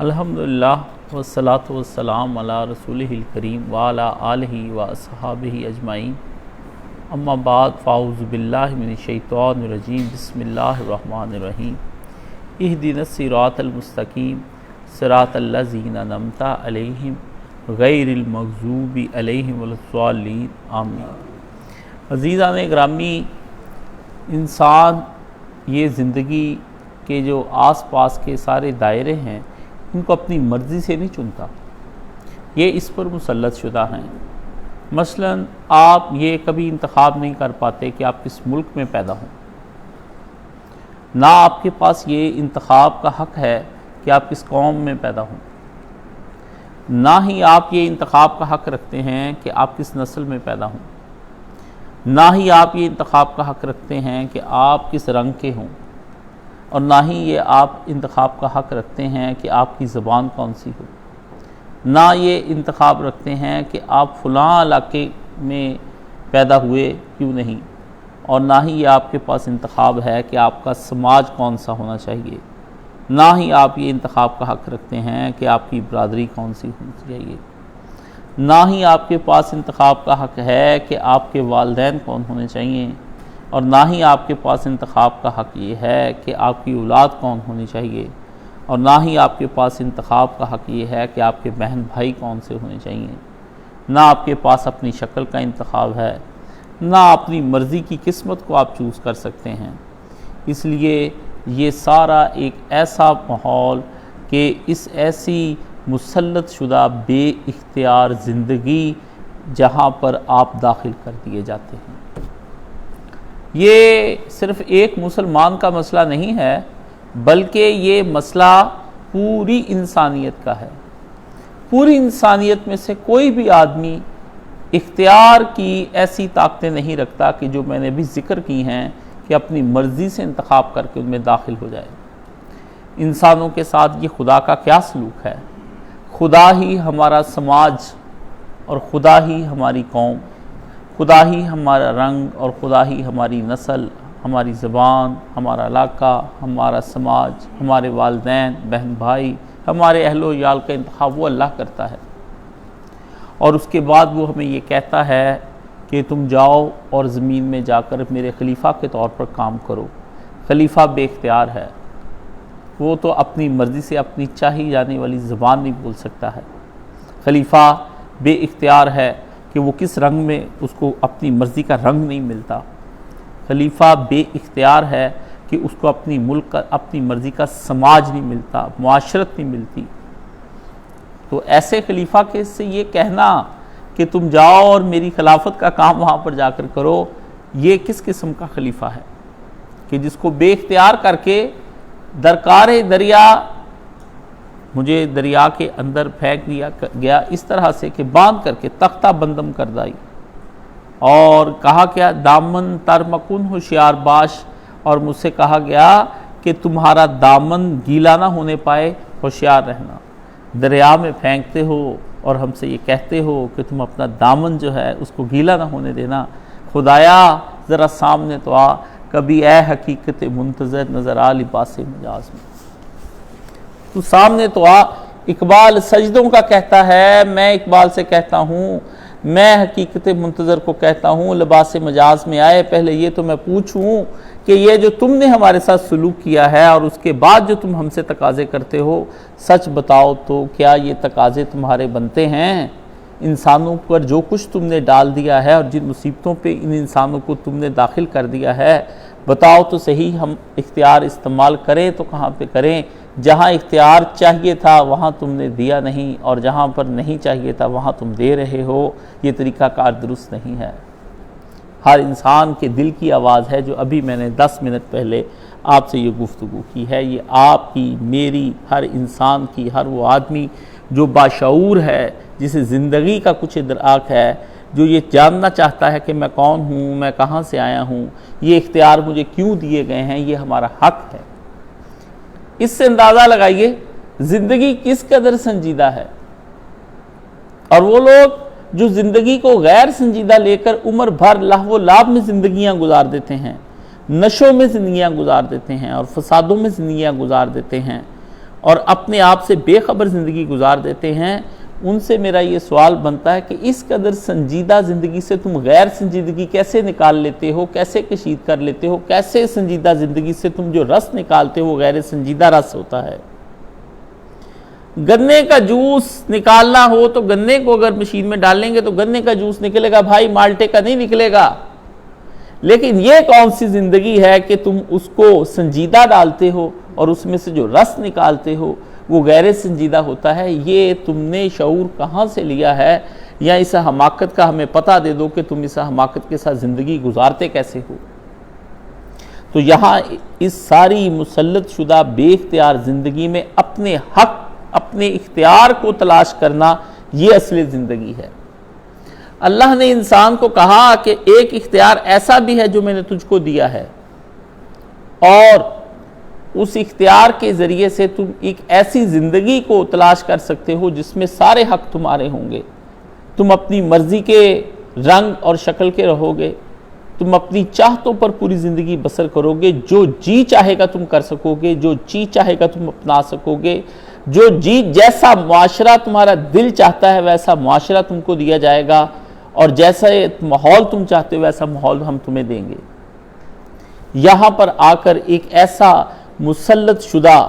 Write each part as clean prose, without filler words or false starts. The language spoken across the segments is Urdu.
الحمدللہ والصلاۃ والسلام علی رسولہ الکریم وعلی آلہ واصحابہ اجمعین، اما بعد فاعوذ باللہ من الشیطان الرجیم، بسم اللہ الرحمن الرحیم۔ اہدنا الصراط المستقیم صراط الذین انعمت علیہم غیر المغضوب علیہم ولا الضالین، آمین۔ عزیزان گرامی، انسان یہ زندگی کے جو آس پاس کے سارے دائرے ہیں ان کو اپنی مرضی سے نہیں چنتا، یہ اس پر مسلط شدہ ہیں۔ مثلا آپ یہ کبھی انتخاب نہیں کر پاتے کہ آپ کس ملک میں پیدا ہوں، نہ آپ کے پاس یہ انتخاب کا حق ہے کہ آپ کس قوم میں پیدا ہوں، نہ ہی آپ یہ انتخاب کا حق رکھتے ہیں کہ آپ کس نسل میں پیدا ہوں، نہ ہی آپ یہ انتخاب کا حق رکھتے ہیں کہ آپ کس رنگ کے ہوں، اور نہ ہی یہ آپ انتخاب کا حق رکھتے ہیں کہ آپ کی زبان کون سی ہو، نہ یہ انتخاب رکھتے ہیں کہ آپ فلاں علاقے میں پیدا ہوئے کیوں نہیں، اور نہ ہی یہ آپ کے پاس انتخاب ہے کہ آپ کا سماج کون سا ہونا چاہیے، نہ ہی آپ یہ انتخاب کا حق رکھتے ہیں کہ آپ کی برادری کون سی ہونی چاہیے، نہ ہی آپ کے پاس انتخاب کا حق ہے کہ آپ کے والدین کون ہونے چاہیے، اور نہ ہی آپ کے پاس انتخاب کا حق یہ ہے کہ آپ کی اولاد کون ہونی چاہیے، اور نہ ہی آپ کے پاس انتخاب کا حق یہ ہے کہ آپ کے بہن بھائی کون سے ہونے چاہیے، نہ آپ کے پاس اپنی شکل کا انتخاب ہے، نہ اپنی مرضی کی قسمت کو آپ چوز کر سکتے ہیں۔ اس لیے یہ سارا ایک ایسا ماحول کہ اس ایسی مسلط شدہ بے اختیار زندگی جہاں پر آپ داخل کر دیے جاتے ہیں۔ یہ صرف ایک مسلمان کا مسئلہ نہیں ہے، بلکہ یہ مسئلہ پوری انسانیت کا ہے۔ پوری انسانیت میں سے کوئی بھی آدمی اختیار کی ایسی طاقتیں نہیں رکھتا کہ جو میں نے بھی ذکر کی ہیں کہ اپنی مرضی سے انتخاب کر کے ان میں داخل ہو جائے۔ انسانوں کے ساتھ یہ خدا کا کیا سلوک ہے؟ خدا ہی ہمارا سماج اور خدا ہی ہماری قوم، خدا ہی ہمارا رنگ اور خدا ہی ہماری نسل، ہماری زبان، ہمارا علاقہ، ہمارا سماج، ہمارے والدین، بہن بھائی، ہمارے اہل و عیال کا انتخاب وہ اللہ کرتا ہے، اور اس کے بعد وہ ہمیں یہ کہتا ہے کہ تم جاؤ اور زمین میں جا کر میرے خلیفہ کے طور پر کام کرو۔ خلیفہ بے اختیار ہے، وہ تو اپنی مرضی سے اپنی چاہی جانے والی زبان نہیں بول سکتا ہے۔ خلیفہ بے اختیار ہے کہ وہ کس رنگ میں اس کو اپنی مرضی کا رنگ نہیں ملتا۔ خلیفہ بے اختیار ہے کہ اس کو اپنی ملک کا اپنی مرضی کا سماج نہیں ملتا، معاشرت نہیں ملتی۔ تو ایسے خلیفہ کے سے یہ کہنا کہ تم جاؤ اور میری خلافت کا کام وہاں پر جا کر کرو، یہ کس قسم کا خلیفہ ہے کہ جس کو بے اختیار کر کے درکار دریا، مجھے دریا کے اندر پھینک دیا گیا اس طرح سے کہ باندھ کر کے تختہ بندم کر دائی، اور کہا کیا دامن تر مکن ہوشیار باش، اور مجھ سے کہا گیا کہ تمہارا دامن گیلا نہ ہونے پائے، ہوشیار رہنا۔ دریا میں پھینکتے ہو اور ہم سے یہ کہتے ہو کہ تم اپنا دامن جو ہے اس کو گیلا نہ ہونے دینا۔ خدایا ذرا سامنے تو آ، کبھی اے حقیقت منتظر نظر آ لباس مجاز میں، تو سامنے تو آ۔ اقبال سجدوں کا کہتا ہے، میں اقبال سے کہتا ہوں، میں حقیقت منتظر کو کہتا ہوں لباس مجاز میں آئے۔ پہلے یہ تو میں پوچھوں کہ یہ جو تم نے ہمارے ساتھ سلوک کیا ہے اور اس کے بعد جو تم ہم سے تقاضے کرتے ہو، سچ بتاؤ تو کیا یہ تقاضے تمہارے بنتے ہیں؟ انسانوں پر جو کچھ تم نے ڈال دیا ہے اور جن مصیبتوں پہ ان انسانوں کو تم نے داخل کر دیا ہے، بتاؤ تو صحیح، ہم اختیار استعمال کریں تو کہاں پہ کریں؟ جہاں اختیار چاہیے تھا وہاں تم نے دیا نہیں، اور جہاں پر نہیں چاہیے تھا وہاں تم دے رہے ہو، یہ طریقہ کار درست نہیں ہے۔ ہر انسان کے دل کی آواز ہے جو ابھی میں نے 10 منٹ پہلے آپ سے یہ گفتگو کی ہے، یہ آپ کی، میری، ہر انسان کی، ہر وہ آدمی جو باشعور ہے، جسے زندگی کا کچھ ادراک ہے، جو یہ جاننا چاہتا ہے کہ میں کون ہوں، میں کہاں سے آیا ہوں، یہ اختیار مجھے کیوں دیے گئے ہیں، یہ ہمارا حق ہے۔ اس سے اندازہ لگائیے زندگی کس قدر سنجیدہ ہے، اور وہ لوگ جو زندگی کو غیر سنجیدہ لے کر عمر بھر لہو و لعب میں زندگیاں گزار دیتے ہیں، نشوں میں زندگیاں گزار دیتے ہیں اور فسادوں میں زندگیاں گزار دیتے ہیں، اور اپنے آپ سے بے خبر زندگی گزار دیتے ہیں، ان سے میرا یہ سوال بنتا ہے کہ اس قدر سنجیدہ زندگی سے تم غیر سنجیدگی کیسے نکال لیتے ہو، کیسے کشید کر لیتے ہو، کیسے سنجیدہ زندگی سے تم جو رس نکالتے ہو غیر سنجیدہ رس ہوتا ہے۔ گنے کا جوس نکالنا ہو تو گنے کو اگر مشین میں ڈالیں گے تو گنے کا جوس نکلے گا بھائی، مالٹے کا نہیں نکلے گا۔ لیکن یہ کون سی زندگی ہے کہ تم اس کو سنجیدہ ڈالتے ہو اور اس میں سے جو رس نکالتے ہو وہ غیر سنجیدہ ہوتا ہے؟ یہ تم نے شعور کہاں سے لیا ہے؟ یا اس حماقت کا ہمیں پتہ دے دو کہ تم اس حماقت کے ساتھ زندگی گزارتے کیسے ہو۔ تو یہاں اس ساری مسلط شدہ بے اختیار زندگی میں اپنے حق، اپنے اختیار کو تلاش کرنا، یہ اصل زندگی ہے۔ اللہ نے انسان کو کہا کہ ایک اختیار ایسا بھی ہے جو میں نے تجھ کو دیا ہے، اور اس اختیار کے ذریعے سے تم ایک ایسی زندگی کو تلاش کر سکتے ہو جس میں سارے حق تمہارے ہوں گے۔ تم اپنی مرضی کے رنگ اور شکل کے رہو گے، تم اپنی چاہتوں پر پوری زندگی بسر کرو گے، جو جی چاہے گا تم کر سکو گے، جو جی چاہے گا تم اپنا سکو گے، جو جی جیسا معاشرہ تمہارا دل چاہتا ہے ویسا معاشرہ تم کو دیا جائے گا، اور جیسا ماحول تم چاہتے ہو ویسا ماحول ہم تمہیں دیں گے۔ یہاں پر آ کر ایک ایسا مسلط شدہ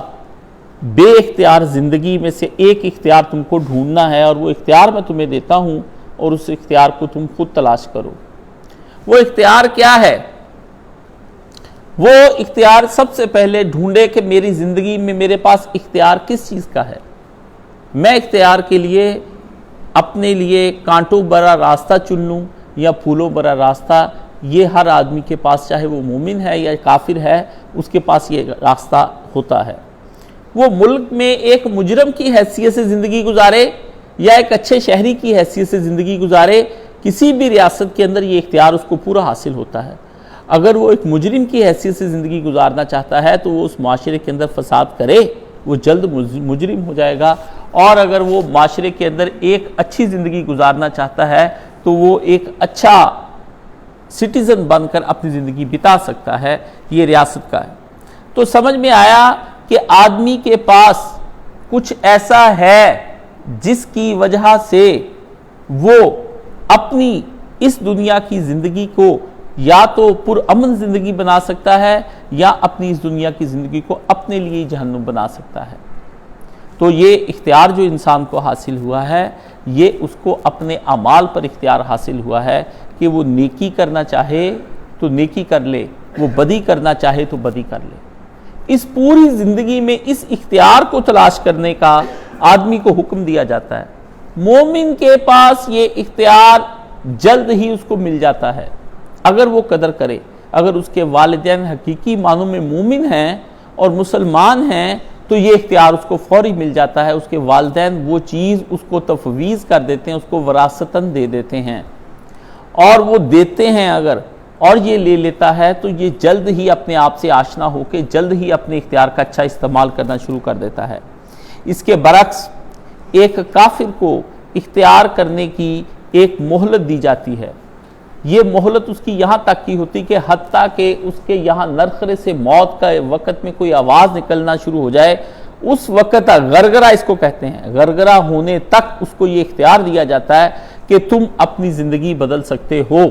بے اختیار زندگی میں سے ایک اختیار تم کو ڈھونڈنا ہے، اور وہ اختیار میں تمہیں دیتا ہوں، اور اس اختیار کو تم خود تلاش کرو۔ وہ اختیار کیا ہے؟ وہ اختیار سب سے پہلے ڈھونڈے کہ میری زندگی میں میرے پاس اختیار کس چیز کا ہے۔ میں اختیار کے لیے اپنے لیے کانٹوں بھرا راستہ چن لوں یا پھولوں بھرا راستہ، یہ ہر آدمی کے پاس، چاہے وہ مومن ہے یا کافر ہے، اس کے پاس یہ راستہ ہوتا ہے۔ وہ ملک میں ایک مجرم کی حیثیت سے زندگی گزارے یا ایک اچھے شہری کی حیثیت سے زندگی گزارے، کسی بھی ریاست کے اندر یہ اختیار اس کو پورا حاصل ہوتا ہے۔ اگر وہ ایک مجرم کی حیثیت سے زندگی گزارنا چاہتا ہے تو وہ اس معاشرے کے اندر فساد کرے، وہ جلد مجرم ہو جائے گا، اور اگر وہ معاشرے کے اندر ایک اچھی زندگی گزارنا چاہتا ہے تو وہ ایک اچھا سٹیزن بن کر اپنی زندگی بتا سکتا ہے۔ یہ ریاست کا ہے۔ تو سمجھ میں آیا کہ آدمی کے پاس کچھ ایسا ہے جس کی وجہ سے وہ اپنی اس دنیا کی زندگی کو یا تو پرامن زندگی بنا سکتا ہے، یا اپنی اس دنیا کی زندگی کو اپنے لیے جہنم بنا سکتا ہے۔ تو یہ اختیار جو انسان کو حاصل ہوا ہے، یہ اس کو اپنے اعمال پر اختیار حاصل ہوا ہے کہ وہ نیکی کرنا چاہے تو نیکی کر لے، وہ بدی کرنا چاہے تو بدی کر لے۔ اس پوری زندگی میں اس اختیار کو تلاش کرنے کا آدمی کو حکم دیا جاتا ہے۔ مومن کے پاس یہ اختیار جلد ہی اس کو مل جاتا ہے اگر وہ قدر کرے۔ اگر اس کے والدین حقیقی معنوں میں مومن ہیں اور مسلمان ہیں تو یہ اختیار اس کو فوری مل جاتا ہے۔ اس کے والدین وہ چیز اس کو تفویض کر دیتے ہیں، اس کو وراثتاً دے دیتے ہیں، اور وہ دیتے ہیں اگر، اور یہ لے لیتا ہے تو یہ جلد ہی اپنے آپ سے آشنا ہو کے جلد ہی اپنے اختیار کا اچھا استعمال کرنا شروع کر دیتا ہے۔ اس کے برعکس ایک کافر کو اختیار کرنے کی ایک مہلت دی جاتی ہے۔ یہ مہلت اس کی یہاں تک کی ہوتی کہ حتیٰ کہ اس کے یہاں نرخرے سے موت کا وقت میں کوئی آواز نکلنا شروع ہو جائے، اس وقت غرغرہ اس کو کہتے ہیں، غرغرہ ہونے تک اس کو یہ اختیار دیا جاتا ہے کہ تم اپنی زندگی بدل سکتے ہو،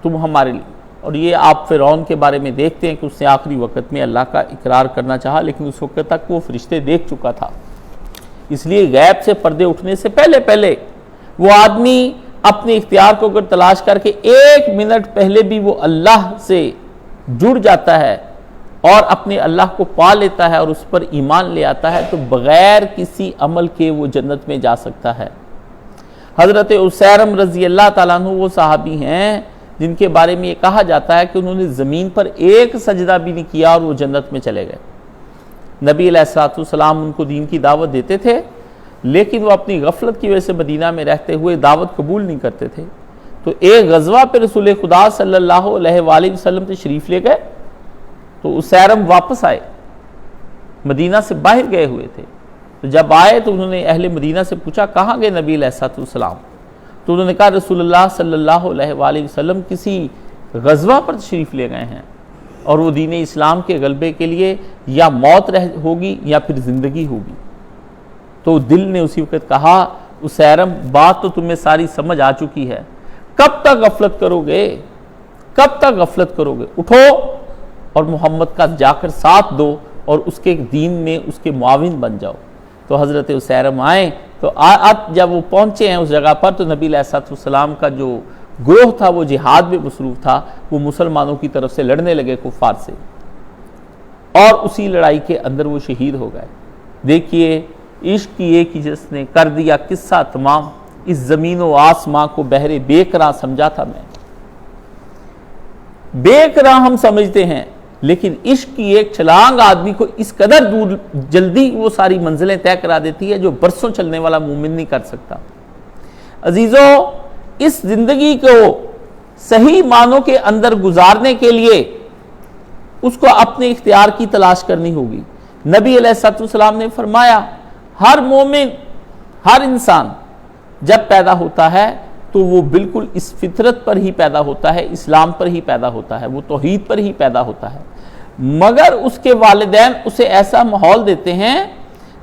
تم ہمارے لیے۔ اور یہ آپ فرعون کے بارے میں دیکھتے ہیں کہ اس نے آخری وقت میں اللہ کا اقرار کرنا چاہا، لیکن اس وقت تک وہ فرشتے دیکھ چکا تھا۔ اس لیے غیب سے پردے اٹھنے سے پہلے وہ آدمی اپنے اختیار کو اگر تلاش کر کے 1 منٹ پہلے بھی وہ اللہ سے جڑ جاتا ہے اور اپنے اللہ کو پا لیتا ہے اور اس پر ایمان لے آتا ہے، تو بغیر کسی عمل کے وہ جنت میں جا سکتا ہے۔ حضرت اسیرم رضی اللہ تعالیٰ عنہ وہ صحابی ہیں جن کے بارے میں یہ کہا جاتا ہے کہ انہوں نے زمین پر ایک سجدہ بھی نہیں کیا اور وہ جنت میں چلے گئے۔ نبی علیہ السلام ان کو دین کی دعوت دیتے تھے، لیکن وہ اپنی غفلت کی وجہ سے مدینہ میں رہتے ہوئے دعوت قبول نہیں کرتے تھے۔ تو ایک غزوہ پہ رسول خدا صلی اللہ علیہ وآلہ وسلم تشریف لے گئے، تو اسیرم واپس آئے، مدینہ سے باہر گئے ہوئے تھے۔ تو جب آئے تو انہوں نے اہل مدینہ سے پوچھا کہاں گئے نبی علیہ السلام؟ تو انہوں نے کہا رسول اللہ صلی اللہ علیہ وآلہ وسلم کسی غزوہ پر تشریف لے گئے ہیں۔ اور وہ دین اسلام کے غلبے کے لیے یا موت ہوگی یا پھر زندگی ہوگی۔ تو دل نے اسی وقت کہا اسیرم بات تو تمہیں ساری سمجھ آ چکی ہے، کب تک غفلت کرو گے، کب تک غفلت کرو گے، اٹھو اور محمد کا جا کر ساتھ دو اور اس کے دین میں اس کے معاون بن جاؤ۔ تو حضرت اسیرم آئے، تو جب وہ پہنچے ہیں اس جگہ پر، تو نبی علیہ السلام کا جو گروہ تھا وہ جہاد میں مصروف تھا، وہ مسلمانوں کی طرف سے لڑنے لگے کفار سے، اور اسی لڑائی کے اندر وہ شہید ہو گئے۔ دیکھیے عشق کی ایک ہی جس نے کر دیا قصہ تمام، اس زمین و آسماں کو بحر بے قرار سمجھا تھا میں۔ بے قرار ہم سمجھتے ہیں، لیکن عشق کی ایک چھلانگ آدمی کو اس قدر دور جلدی وہ ساری منزلیں طے کرا دیتی ہے جو برسوں چلنے والا مومن نہیں کر سکتا۔ عزیزو، اس زندگی کو صحیح معنوں کے اندر گزارنے کے لیے اس کو اپنے اختیار کی تلاش کرنی ہوگی۔ نبی علیہ السلام نے فرمایا ہر مومن، ہر انسان جب پیدا ہوتا ہے تو وہ بالکل اس فطرت پر ہی پیدا ہوتا ہے، اسلام پر ہی پیدا ہوتا ہے، وہ توحید پر ہی پیدا ہوتا ہے، مگر اس کے والدین اسے ایسا ماحول دیتے ہیں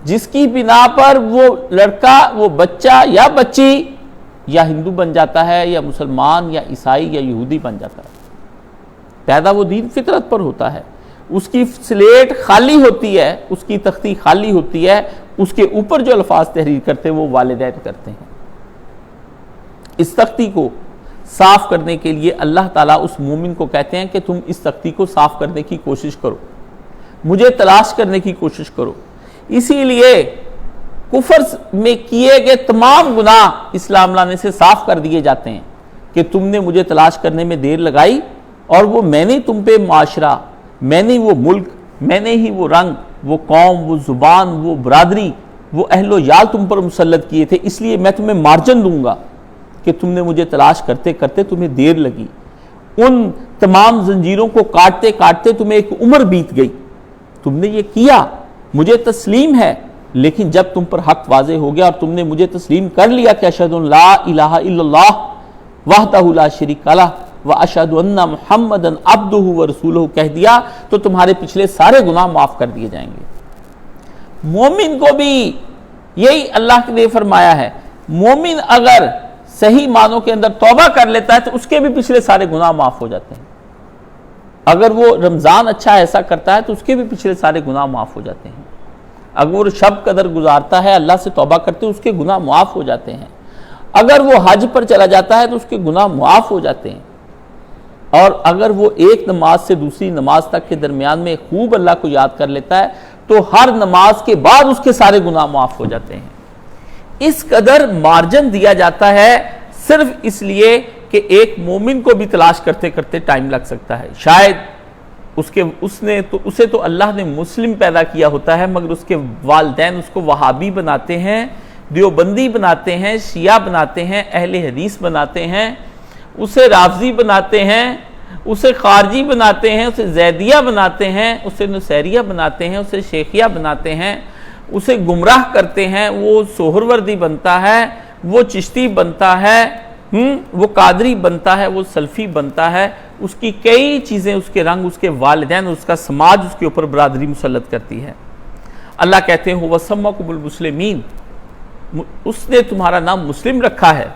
جس کی بنا پر وہ لڑکا، وہ بچہ یا بچی یا ہندو بن جاتا ہے یا مسلمان یا عیسائی یا یہودی بن جاتا ہے۔ پیدا وہ دین فطرت پر ہوتا ہے، اس کی سلیٹ خالی ہوتی ہے، اس کی تختی خالی ہوتی ہے، اس کے اوپر جو الفاظ تحریر کرتے ہیں وہ والدین کرتے ہیں۔ اس تختی کو صاف کرنے کے لیے اللہ تعالیٰ اس مومن کو کہتے ہیں کہ تم اس تختی کو صاف کرنے کی کوشش کرو، مجھے تلاش کرنے کی کوشش کرو۔ اسی لیے کفر میں کیے گئے تمام گناہ اسلام لانے سے صاف کر دیے جاتے ہیں کہ تم نے مجھے تلاش کرنے میں دیر لگائی، اور وہ میں نے تم پہ معاشرہ، میں نے وہ ملک، میں نے ہی وہ رنگ، وہ قوم، وہ زبان، وہ برادری، وہ اہل و یال تم پر مسلط کیے تھے، اس لیے میں تمہیں مارجن دوں گا کہ تم نے مجھے تلاش کرتے کرتے تمہیں دیر لگی۔ ان تمام زنجیروں کو کاٹتے کاٹتے تمہیں ایک عمر بیت گئی، تم نے یہ کیا، مجھے تسلیم ہے، لیکن جب تم پر حق واضح ہو گیا اور تم نے مجھے تسلیم کر لیا کہ اشہد ان لا الہ الا اللہ وحدہ لا شریک لہ واشہد ان محمدًا عبدہ ورسولہ کہہ دیا، تو تمہارے پچھلے سارے گناہ معاف کر دیے جائیں گے۔ مومن کو بھی یہی اللہ نے فرمایا ہے، مومن اگر صحیح معنوں کے اندر توبہ کر لیتا ہے تو اس کے بھی پچھلے سارے گناہ معاف ہو جاتے ہیں۔ اگر وہ رمضان اچھا ایسا کرتا ہے تو اس کے بھی پچھلے سارے گناہ معاف ہو جاتے ہیں۔ اگر وہ شب قدر گزارتا ہے، اللہ سے توبہ کرتے اس کے گناہ معاف ہو جاتے ہیں۔ اگر وہ حج پر چلا جاتا ہے تو اس کے گناہ معاف ہو جاتے ہیں۔ اور اگر وہ ایک نماز سے دوسری نماز تک کے درمیان میں خوب اللہ کو یاد کر لیتا ہے تو ہر نماز کے بعد اس کے سارے گناہ معاف ہو جاتے ہیں۔ اس قدر مارجن دیا جاتا ہے صرف اس لیے کہ ایک مومن کو بھی تلاش کرتے کرتے ٹائم لگ سکتا ہے۔ شاید اسے تو اللہ نے مسلم پیدا کیا ہوتا ہے، مگر اس کے والدین اس کو وہابی بناتے ہیں، دیوبندی بناتے ہیں، شیعہ بناتے ہیں، اہل حدیث بناتے ہیں، اسے رافضی بناتے ہیں، اسے خارجی بناتے ہیں، اسے زیدیہ بناتے ہیں، اسے نصیریہ بناتے ہیں، اسے شیخیہ بناتے ہیں، اسے گمراہ کرتے ہیں، وہ سہروردی بنتا ہے، وہ چشتی بنتا ہے، وہ قادری بنتا ہے، وہ سلفی بنتا ہے، اس کی کئی چیزیں، اس کے رنگ، اس کے والدین، اس کا سماج اس کے اوپر برادری مسلط کرتی ہے۔ اللہ کہتے ہیں وَسَمَّكُمُ الْمُسْلِمِينَ، اس نے تمہارا نام مسلم رکھا ہے،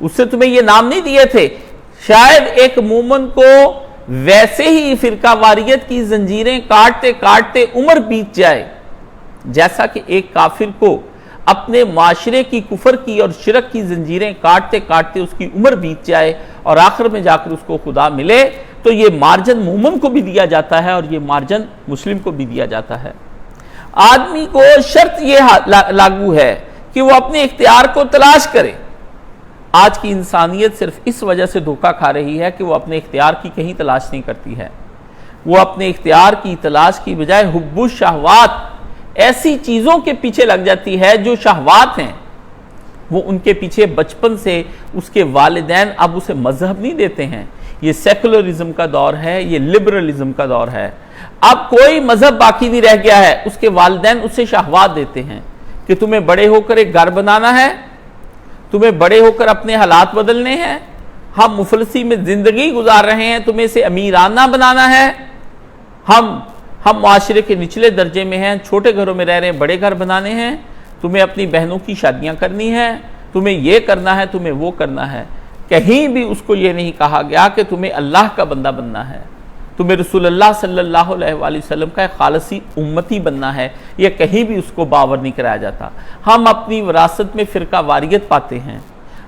اس سے تمہیں یہ نام نہیں دیے تھے۔ شاید ایک مومن کو ویسے ہی فرقہ واریت کی زنجیریں کاٹتے کاٹتے عمر بیت جائے، جیسا کہ ایک کافر کو اپنے معاشرے کی کفر کی اور شرک کی زنجیریں کاٹتے کاٹتے اس کی عمر بیت جائے اور آخر میں جا کر اس کو خدا ملے، تو یہ مارجن مومن کو بھی دیا جاتا ہے اور یہ مارجن مسلم کو بھی دیا جاتا ہے۔ آدمی کو شرط یہ لاگو ہے کہ وہ اپنے اختیار کو تلاش کرے۔ آج کی انسانیت صرف اس وجہ سے دھوکہ کھا رہی ہے کہ وہ اپنے اختیار کی کہیں تلاش نہیں کرتی ہے۔ وہ اپنے اختیار کی تلاش کی بجائے حب الشہوات، ایسی چیزوں کے پیچھے لگ جاتی ہے جو شہوات ہیں، وہ ان کے پیچھے بچپن سے اس کے والدین اب اسے مذہب نہیں دیتے ہیں۔ یہ سیکولرزم کا دور ہے، یہ لبرلزم کا دور ہے، اب کوئی مذہب باقی نہیں رہ گیا ہے۔ اس کے والدین اسے شہوات دیتے ہیں کہ تمہیں بڑے ہو کر ایک گھر بنانا ہے، تمہیں بڑے ہو کر اپنے حالات بدلنے ہیں، ہم مفلسی میں زندگی گزار رہے ہیں، تمہیں اسے امیرانہ بنانا ہے، ہم معاشرے کے نچلے درجے میں ہیں، چھوٹے گھروں میں رہ رہے ہیں، بڑے گھر بنانے ہیں، تمہیں اپنی بہنوں کی شادیاں کرنی ہیں، تمہیں یہ کرنا ہے، تمہیں وہ کرنا ہے۔ کہیں بھی اس کو یہ نہیں کہا گیا کہ تمہیں اللہ کا بندہ بننا ہے، تمہیں رسول اللہ صلی اللہ علیہ وآلہ وسلم کا ایک خالصی امتی بننا ہے، یہ کہیں بھی اس کو باور نہیں کرایا جاتا۔ ہم اپنی وراثت میں فرقہ واریت پاتے ہیں،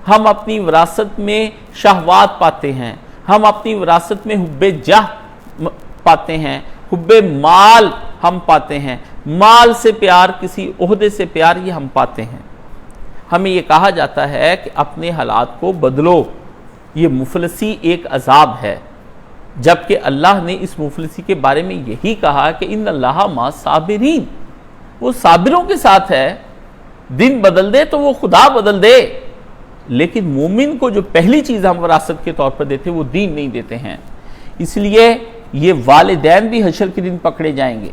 ہم اپنی وراثت میں شہوات پاتے ہیں، ہم اپنی وراثت میں حب جاہ پاتے ہیں، حب مال ہم پاتے ہیں، مال سے پیار، کسی عہدے سے پیار، یہ ہم پاتے ہیں۔ ہمیں یہ کہا جاتا ہے کہ اپنے حالات کو بدلو، یہ مفلسی ایک عذاب ہے، جبکہ اللہ نے اس مفلسی کے بارے میں یہی کہا کہ ان اللہ مع صابرین، وہ صابروں کے ساتھ ہے۔ دن بدل دے تو وہ خدا بدل دے، لیکن مومن کو جو پہلی چیز ہم وراثت کے طور پر دیتے وہ دین نہیں دیتے ہیں۔ اس لیے یہ والدین بھی حشر کے دن پکڑے جائیں گے،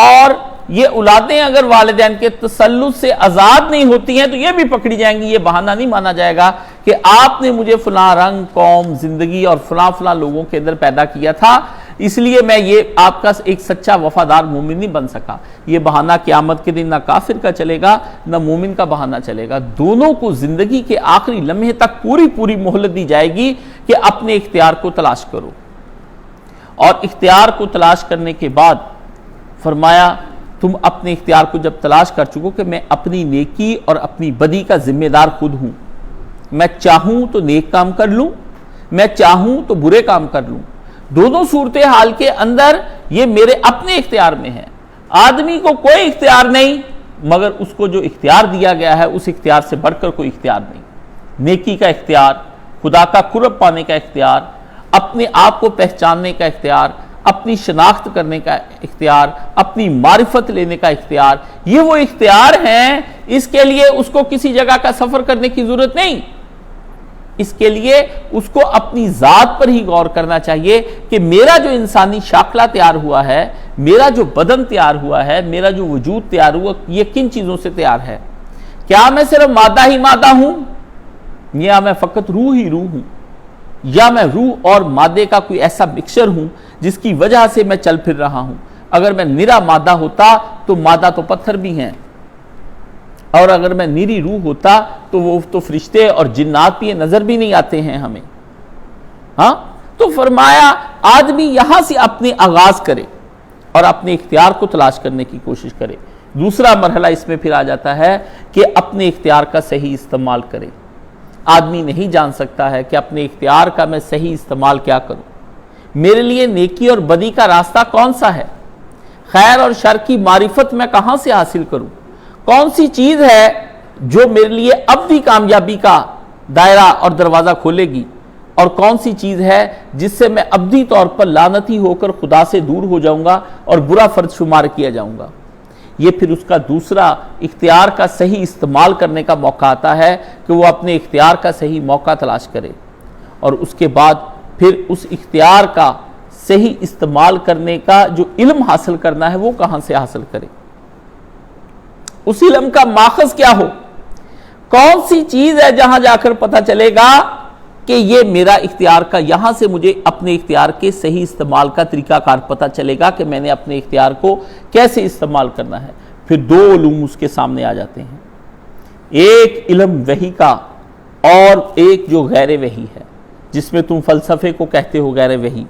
اور یہ اولادیں اگر والدین کے تسلط سے آزاد نہیں ہوتی ہیں تو یہ بھی پکڑی جائیں گی۔ یہ بہانہ نہیں مانا جائے گا کہ آپ نے مجھے فلاں رنگ، قوم، زندگی اور فلاں لوگوں کے اندر پیدا کیا تھا، اس لیے میں یہ آپ کا ایک سچا وفادار مومن نہیں بن سکا۔ یہ بہانہ قیامت کے دن نہ کافر کا چلے گا نہ مومن کا بہانہ چلے گا۔ دونوں کو زندگی کے آخری لمحے تک پوری مہلت دی جائے گی کہ اپنے اختیار کو تلاش کرو، اور اختیار کو تلاش کرنے کے بعد فرمایا تم اپنے اختیار کو جب تلاش کر چکو کہ میں اپنی نیکی اور اپنی بدی کا ذمہ دار خود ہوں، میں چاہوں تو نیک کام کر لوں، میں چاہوں تو برے کام کر لوں، دونوں صورتحال کے اندر یہ میرے اپنے اختیار میں ہے۔ آدمی کو کوئی اختیار نہیں، مگر اس کو جو اختیار دیا گیا ہے اس اختیار سے بڑھ کر کوئی اختیار نہیں۔ نیکی کا اختیار، خدا کا قرب پانے کا اختیار، اپنے آپ کو پہچاننے کا اختیار، اپنی شناخت کرنے کا اختیار، اپنی معرفت لینے کا اختیار، یہ وہ اختیار ہیں۔ اس کے لیے اس کو کسی جگہ کا سفر کرنے کی ضرورت نہیں، اس کے لیے اس کو اپنی ذات پر ہی غور کرنا چاہیے کہ میرا جو انسانی شاخلہ تیار ہوا ہے، میرا جو بدن تیار ہوا ہے، میرا جو وجود تیار ہوا، یہ کن چیزوں سے تیار ہے؟ کیا میں صرف مادہ ہی مادہ ہوں، یا میں فقط روح ہی روح ہوں، یا میں روح اور مادے کا کوئی ایسا مکسچر ہوں جس کی وجہ سے میں چل پھر رہا ہوں؟ اگر میں نرا مادہ ہوتا تو مادہ تو پتھر بھی ہیں، اور اگر میں نیری روح ہوتا تو وہ تو فرشتے اور جنات بھی نظر بھی نہیں آتے ہیں ہمیں۔ ہاں، تو فرمایا آدمی یہاں سے اپنے آغاز کرے اور اپنے اختیار کو تلاش کرنے کی کوشش کرے۔ دوسرا مرحلہ اس میں پھر آ جاتا ہے کہ اپنے اختیار کا صحیح استعمال کرے۔ آدمی نہیں جان سکتا ہے کہ اپنے اختیار کا میں صحیح استعمال کیا کروں، میرے لیے نیکی اور بدی کا راستہ کون سا ہے، خیر اور شر کی معرفت میں کہاں سے حاصل کروں، کون سی چیز ہے جو میرے لیے ابدی کامیابی کا دائرہ اور دروازہ کھولے گی، اور کون سی چیز ہے جس سے میں ابدی طور پر لعنتی ہو کر خدا سے دور ہو جاؤں گا اور برا فرد شمار کیا جاؤں گا۔ یہ پھر اس کا دوسرا اختیار کا صحیح استعمال کرنے کا موقع آتا ہے کہ وہ اپنے اختیار کا صحیح موقع تلاش کرے، اور اس کے بعد پھر اس اختیار کا صحیح استعمال کرنے کا جو علم حاصل کرنا ہے وہ کہاں سے حاصل کرے، اس علم کا ماخذ کیا ہو، کون سی چیز ہے جہاں جا کر پتہ چلے گا کہ یہ میرا اختیار کا، یہاں سے مجھے اپنے اختیار کے صحیح استعمال کا طریقہ کار پتہ چلے گا کہ میں نے اپنے اختیار کو کیسے استعمال کرنا ہے۔ پھر دو علوم اس کے سامنے آ جاتے ہیں، ایک علم وحی کا اور ایک جو غیر وحی ہے، جس میں تم فلسفے کو کہتے ہو غیر وحی،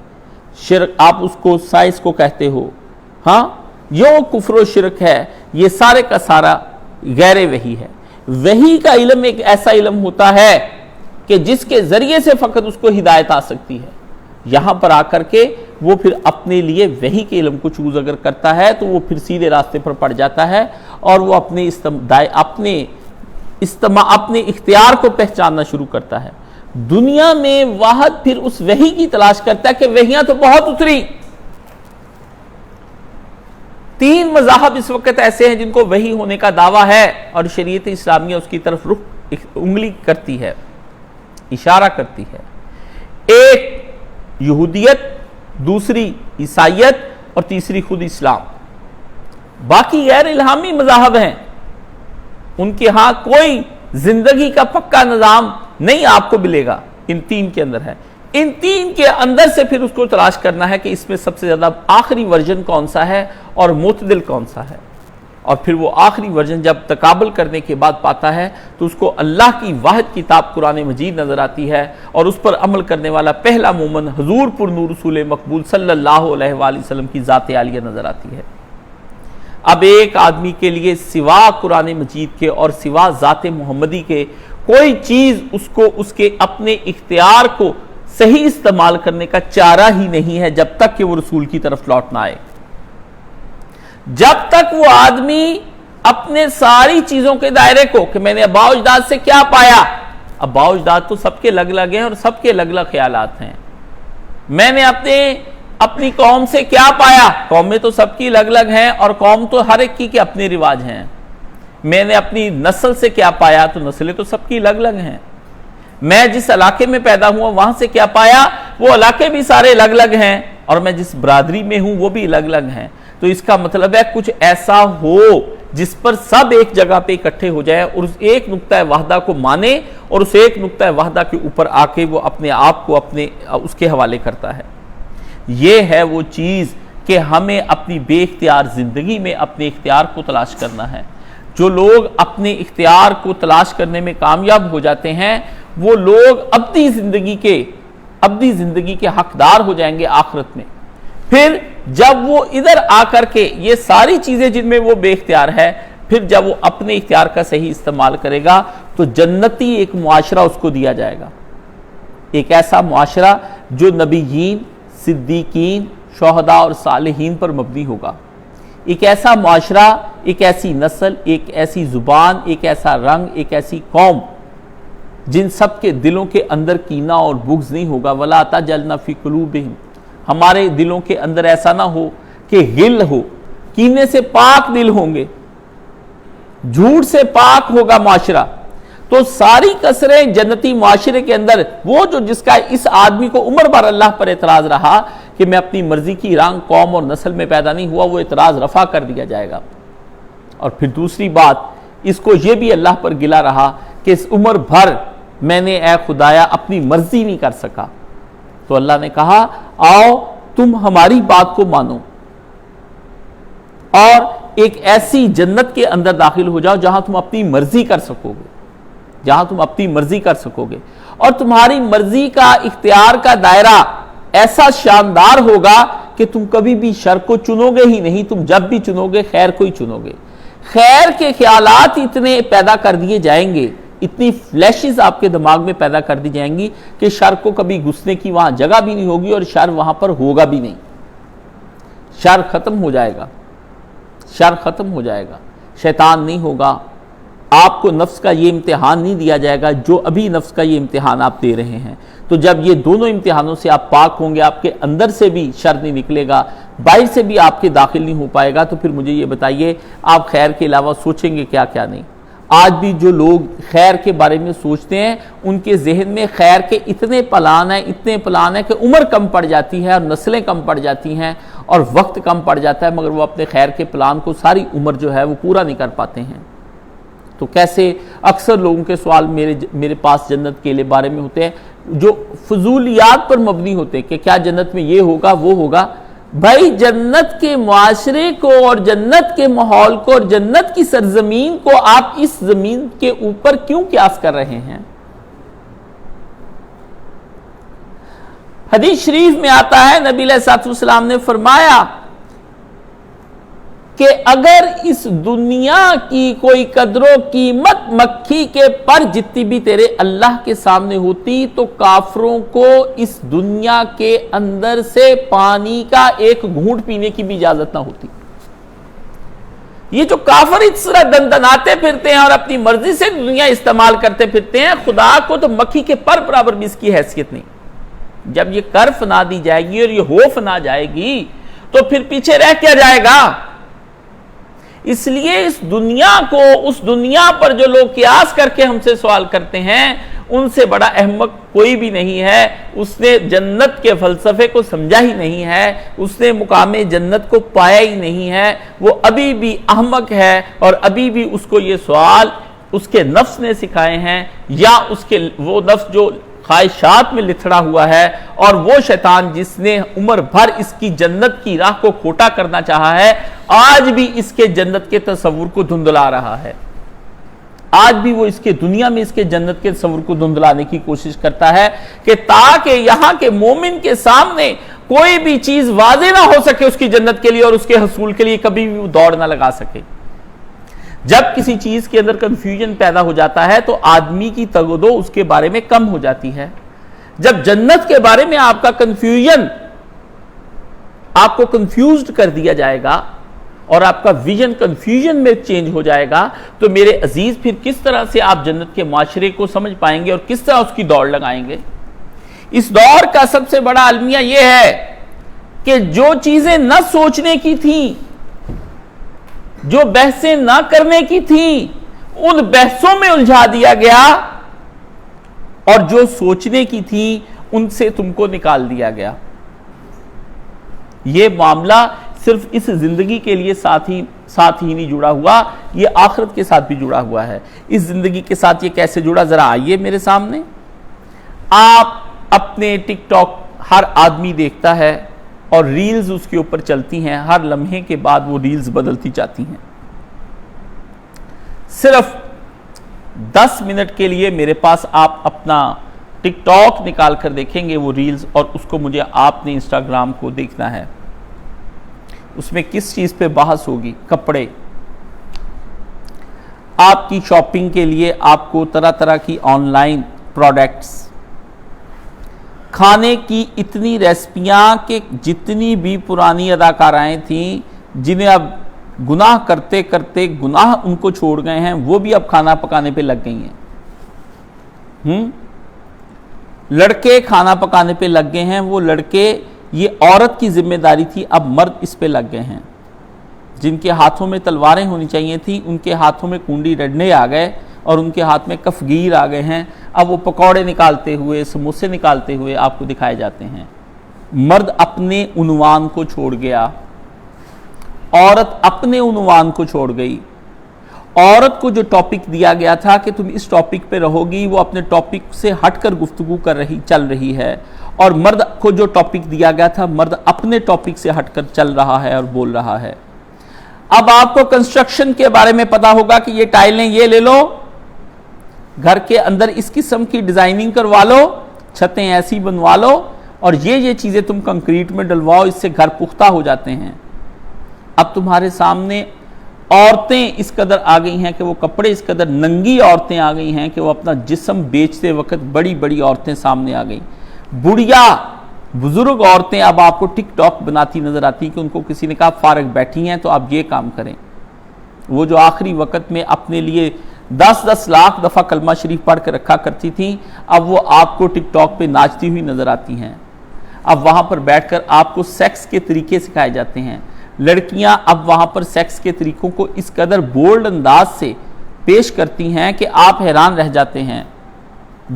شرک آپ اس کو سائنس کو کہتے ہو، ہاں یہ کفر و شرک ہے، یہ سارے کا سارا غیر وحی ہے۔ وحی کا علم ایک ایسا علم ہوتا ہے کہ جس کے ذریعے سے فقط اس کو ہدایت آ سکتی ہے۔ یہاں پر آ کر کے وہ پھر اپنے لیے وحی کے علم کو چوز اگر کرتا ہے تو وہ پھر سیدھے راستے پر پڑ جاتا ہے، اور وہ اپنے اختیار کو پہچاننا شروع کرتا ہے۔ دنیا میں واحد پھر اس وحی کی تلاش کرتا ہے کہ وحیاں تو بہت اتری۔ 3 مذاہب اس وقت ایسے ہیں جن کو وحی ہونے کا دعویٰ ہے، اور شریعت اسلامیہ اس کی طرف انگلی کرتی ہے، اشارہ کرتی ہے۔ ایک یہودیت، دوسری عیسائیت، اور تیسری خود اسلام۔ باقی غیر الہامی مذاہب ہیں، ان کے ہاں کوئی زندگی کا پکا نظام نہیں آپ کو ملے گا۔ ان 3 کے اندر ہے. ان 3 کے اندر سے پھر اس کو تلاش کرنا ہے کہ اس میں سب سے زیادہ آخری ورژن کون سا ہے اور معتدل کون سا ہے. اور پھر وہ آخری ورژن جب تقابل کرنے کے بعد پاتا ہے تو اس کو اللہ کی واحد کتاب قرآن مجید نظر آتی ہے، اور اس پر عمل کرنے والا پہلا مومن حضور پر نور رسول مقبول صلی اللہ علیہ وآلہ وسلم کی ذات عالیہ نظر آتی ہے. اب ایک آدمی کے لیے سوا قرآن مجید کے اور سوا ذات محمدی کے کوئی چیز اس کو اس کے اپنے اختیار کو صحیح استعمال کرنے کا چارہ ہی نہیں ہے جب تک کہ وہ رسول کی طرف لوٹ نہ آئے. جب تک وہ آدمی اپنے ساری چیزوں کے دائرے کو کہ میں نے ابا و اجداد سے کیا پایا، ابا و اجداد تو سب کے الگ الگ ہیں اور سب کے الگ الگ خیالات ہیں. میں نے اپنی قوم سے کیا پایا، قوم میں تو سب کی الگ الگ ہیں اور قوم تو ہر ایک کی کے اپنے رواج ہیں. میں نے اپنی نسل سے کیا پایا، تو نسلیں تو سب کی الگ الگ ہیں. میں جس علاقے میں پیدا ہوا وہاں سے کیا پایا، وہ علاقے بھی سارے الگ الگ ہیں، اور میں جس برادری میں ہوں وہ بھی الگ الگ ہیں. تو اس کا مطلب ہے کچھ ایسا ہو جس پر سب ایک جگہ پہ اکٹھے ہو جائے اور اس ایک نقطہ وحدہ کو مانے، اور اس ایک نقطہ وحدہ کے اوپر آ کے وہ اپنے آپ کو اس کے حوالے کرتا ہے. یہ ہے وہ چیز کہ ہمیں اپنی بے اختیار زندگی میں اپنے اختیار کو تلاش کرنا ہے. جو لوگ اپنے اختیار کو تلاش کرنے میں کامیاب ہو جاتے ہیں وہ لوگ ابدی زندگی کے حقدار ہو جائیں گے آخرت میں. پھر جب وہ ادھر آ کر کے یہ ساری چیزیں جن میں وہ بے اختیار ہے، پھر جب وہ اپنے اختیار کا صحیح استعمال کرے گا تو جنتی ایک معاشرہ اس کو دیا جائے گا. ایک ایسا معاشرہ جو نبیین، صدیقین، شہداء اور صالحین پر مبنی ہوگا. ایک ایسا معاشرہ، ایک ایسی نسل، ایک ایسی زبان، ایک ایسا رنگ، ایک ایسی قوم جن سب کے دلوں کے اندر کینہ اور بغض نہیں ہوگا. وَلَا تَجْعَلْنَا فِي قُلُوبِهِمْ، ہمارے دلوں کے اندر ایسا نہ ہو کہ غل ہو، کینے سے پاک دل ہوں گے، جھوٹ سے پاک ہوگا معاشرہ. تو ساری کسریں جنتی معاشرے کے اندر وہ جو جس کا اس آدمی کو عمر بھر اللہ پر اعتراض رہا کہ میں اپنی مرضی کی رنگ، قوم اور نسل میں پیدا نہیں ہوا، وہ اعتراض رفع کر دیا جائے گا. اور پھر دوسری بات، اس کو یہ بھی اللہ پر گلا رہا کہ اس عمر بھر میں نے اے خدایا اپنی مرضی نہیں کر سکا. تو اللہ نے کہا آؤ تم ہماری بات کو مانو اور ایک ایسی جنت کے اندر داخل ہو جاؤ جہاں تم اپنی مرضی کر سکو گے، اور تمہاری مرضی کا اختیار کا دائرہ ایسا شاندار ہوگا کہ تم کبھی بھی شر کو چنو گے ہی نہیں. تم جب بھی چنو گے خیر کو ہی چنو گے. خیر کے خیالات اتنے پیدا کر دیے جائیں گے، اتنی فلیشز آپ کے دماغ میں پیدا کر دی جائیں گی کہ شر کو کبھی گھسنے کی وہاں جگہ بھی نہیں ہوگی اور شر وہاں پر ہوگا بھی نہیں. شر ختم ہو جائے گا، شیطان نہیں ہوگا. آپ کو نفس کا یہ امتحان نہیں دیا جائے گا جو ابھی نفس کا یہ امتحان آپ دے رہے ہیں. تو جب یہ دونوں امتحانوں سے آپ پاک ہوں گے، آپ کے اندر سے بھی شر نہیں نکلے گا، باہر سے بھی آپ کے داخل نہیں ہو پائے گا. تو پھر مجھے یہ بتائیے آپ خیر کے علاوہ سوچیں گے کیا کیا نہیں. آج بھی جو لوگ خیر کے بارے میں سوچتے ہیں ان کے ذہن میں خیر کے اتنے پلان ہیں کہ عمر کم پڑ جاتی ہے اور نسلیں کم پڑ جاتی ہیں اور وقت کم پڑ جاتا ہے، مگر وہ اپنے خیر کے پلان کو ساری عمر جو ہے وہ پورا نہیں کر پاتے ہیں. تو کیسے اکثر لوگوں کے سوال میرے پاس جنت کے بارے میں ہوتے ہیں جو فضولیات پر مبنی ہوتے ہیں کہ کیا جنت میں یہ ہوگا وہ ہوگا. بھائی جنت کے معاشرے کو اور جنت کے ماحول کو اور جنت کی سرزمین کو آپ اس زمین کے اوپر کیوں قیاس کر رہے ہیں؟ حدیث شریف میں آتا ہے نبی علیہ الصلوۃ والسلام نے فرمایا کہ اگر اس دنیا کی کوئی قدر و قیمت مکھی کے پر جتنی بھی تیرے اللہ کے سامنے ہوتی تو کافروں کو اس دنیا کے اندر سے پانی کا ایک گھونٹ پینے کی بھی اجازت نہ ہوتی. یہ جو کافر اس طرح دندناتے پھرتے ہیں اور اپنی مرضی سے دنیا استعمال کرتے پھرتے ہیں، خدا کو تو مکھی کے پر برابر بھی اس کی حیثیت نہیں. جب یہ کر فنا دی جائے گی اور یہ ہو فنا جائے گی تو پھر پیچھے رہ کیا جائے گا؟ اس لیے اس دنیا کو، اس دنیا پر جو لوگ قیاس کر کے ہم سے سوال کرتے ہیں ان سے بڑا احمق کوئی بھی نہیں ہے. اس نے جنت کے فلسفے کو سمجھا ہی نہیں ہے، اس نے مقام جنت کو پایا ہی نہیں ہے. وہ ابھی بھی احمق ہے اور ابھی بھی اس کو یہ سوال اس کے نفس نے سکھائے ہیں، یا اس کے وہ نفس جو خواہشات میں لتھڑا ہوا ہے، اور وہ شیطان جس نے عمر بھر اس کی جنت کی راہ کو کھوٹا کرنا چاہا ہے، آج بھی اس کے جنت کے تصور کو دھندلا رہا ہے۔ آج بھی وہ اس کے دنیا میں اس کے جنت کے تصور کو دھندلانے کی کوشش کرتا ہے کہ تاکہ یہاں کے مومن کے سامنے کوئی بھی چیز واضح نہ ہو سکے اس کی جنت کے لیے اور اس کے حصول کے لیے کبھی بھی وہ دوڑ نہ لگا سکے۔ جب کسی چیز کے اندر کنفیوژن پیدا ہو جاتا ہے تو آدمی کی تگودو اس کے بارے میں کم ہو جاتی ہے۔ جب جنت کے بارے میں آپ کا کنفیوژن آپ کو کنفیوزڈ کر دیا جائے گا اور آپ کا ویژن کنفیوژن میں چینج ہو جائے گا تو میرے عزیز پھر کس طرح سے آپ جنت کے معاشرے کو سمجھ پائیں گے اور کس طرح اس کی دوڑ لگائیں گے؟ اس دور کا سب سے بڑا المیہ یہ ہے کہ جو چیزیں نہ سوچنے کی تھیں، جو بحثیں نہ کرنے کی تھیں، ان بحثوں میں الجھا دیا گیا، اور جو سوچنے کی تھیں ان سے تم کو نکال دیا گیا۔ یہ معاملہ صرف اس زندگی کے لیے ساتھ ہی نہیں جڑا ہوا، یہ آخرت کے ساتھ بھی جڑا ہوا ہے۔ اس زندگی کے ساتھ یہ کیسے جڑا، ذرا آئیے میرے سامنے۔ آپ اپنے ٹک ٹاک ہر آدمی دیکھتا ہے اور ریلز اس کے اوپر چلتی ہیں، ہر لمحے کے بعد وہ ریلز بدلتی جاتی ہیں۔ صرف 10 منٹ کے لیے میرے پاس آپ اپنا ٹک ٹاک نکال کر دیکھیں گے وہ ریلز، اور اس کو مجھے آپ نے انسٹاگرام کو دیکھنا ہے۔ اس میں کس چیز پہ بحث ہوگی؟ کپڑے، آپ کی شاپنگ کے لیے آپ کو طرح طرح کی آن لائن پروڈکٹس، کھانے کی اتنی ریسپیاں کہ جتنی بھی پرانی اداکارائیں تھیں جنہیں اب گناہ کرتے کرتے گناہ ان کو چھوڑ گئے ہیں، وہ بھی اب کھانا پکانے پہ لگ گئی ہیں۔ لڑکے کھانا پکانے پہ لگ گئے ہیں، وہ لڑکے، یہ عورت کی ذمہ داری تھی، اب مرد اس پہ لگ گئے ہیں۔ جن کے ہاتھوں میں تلواریں ہونی چاہیے تھیں ان کے ہاتھوں میں کنڈی ڈنڈے آ گئے اور ان کے ہاتھ میں کفگیر آ گئے ہیں۔ اب وہ پکوڑے نکالتے ہوئے، سموسے نکالتے ہوئے آپ کو دکھائے جاتے ہیں۔ مرد اپنے عنوان کو چھوڑ گیا، عورت اپنے عنوان کو چھوڑ گئی۔ عورت کو جو ٹاپک دیا گیا تھا کہ تم اس ٹاپک پہ رہو گی، وہ اپنے ٹاپک سے ہٹ کر گفتگو چل رہی ہے، اور مرد کو جو ٹاپک دیا گیا تھا، مرد اپنے ٹاپک سے ہٹ کر چل رہا ہے اور بول رہا ہے۔ اب آپ کو کنسٹرکشن کے بارے میں پتا ہوگا کہ یہ ٹائلیں یہ لے لو، گھر کے اندر اس قسم کی ڈیزائننگ کروا لو، چھتیں ایسی بنوا لو، اور یہ چیزیں تم کنکریٹ میں ڈلواؤ، اس سے گھر پختہ ہو جاتے ہیں۔ اب تمہارے سامنے عورتیں اس قدر آ گئی ہیں کہ وہ کپڑے، اس قدر ننگی عورتیں آ گئی ہیں کہ وہ اپنا جسم بیچتے وقت بڑی بڑی عورتیں سامنے آ گئیں۔ بڑھیا بزرگ عورتیں اب آپ کو ٹک ٹاک بناتی نظر آتی کہ ان کو کسی نے کہا فارغ بیٹھی ہیں تو آپ یہ کام کریں۔ وہ جو آخری وقت میں اپنے لیے 10 لاکھ دفعہ کلمہ شریف پڑھ کے رکھا کرتی تھیں، اب وہ آپ کو ٹک ٹاک پہ ناچتی ہوئی نظر آتی ہیں۔ اب وہاں پر بیٹھ کر آپ کو سیکس کے طریقے سکھائے جاتے ہیں۔ لڑکیاں اب وہاں پر سیکس کے طریقوں کو اس قدر بولڈ انداز سے پیش کرتی ہیں کہ آپ حیران رہ جاتے ہیں۔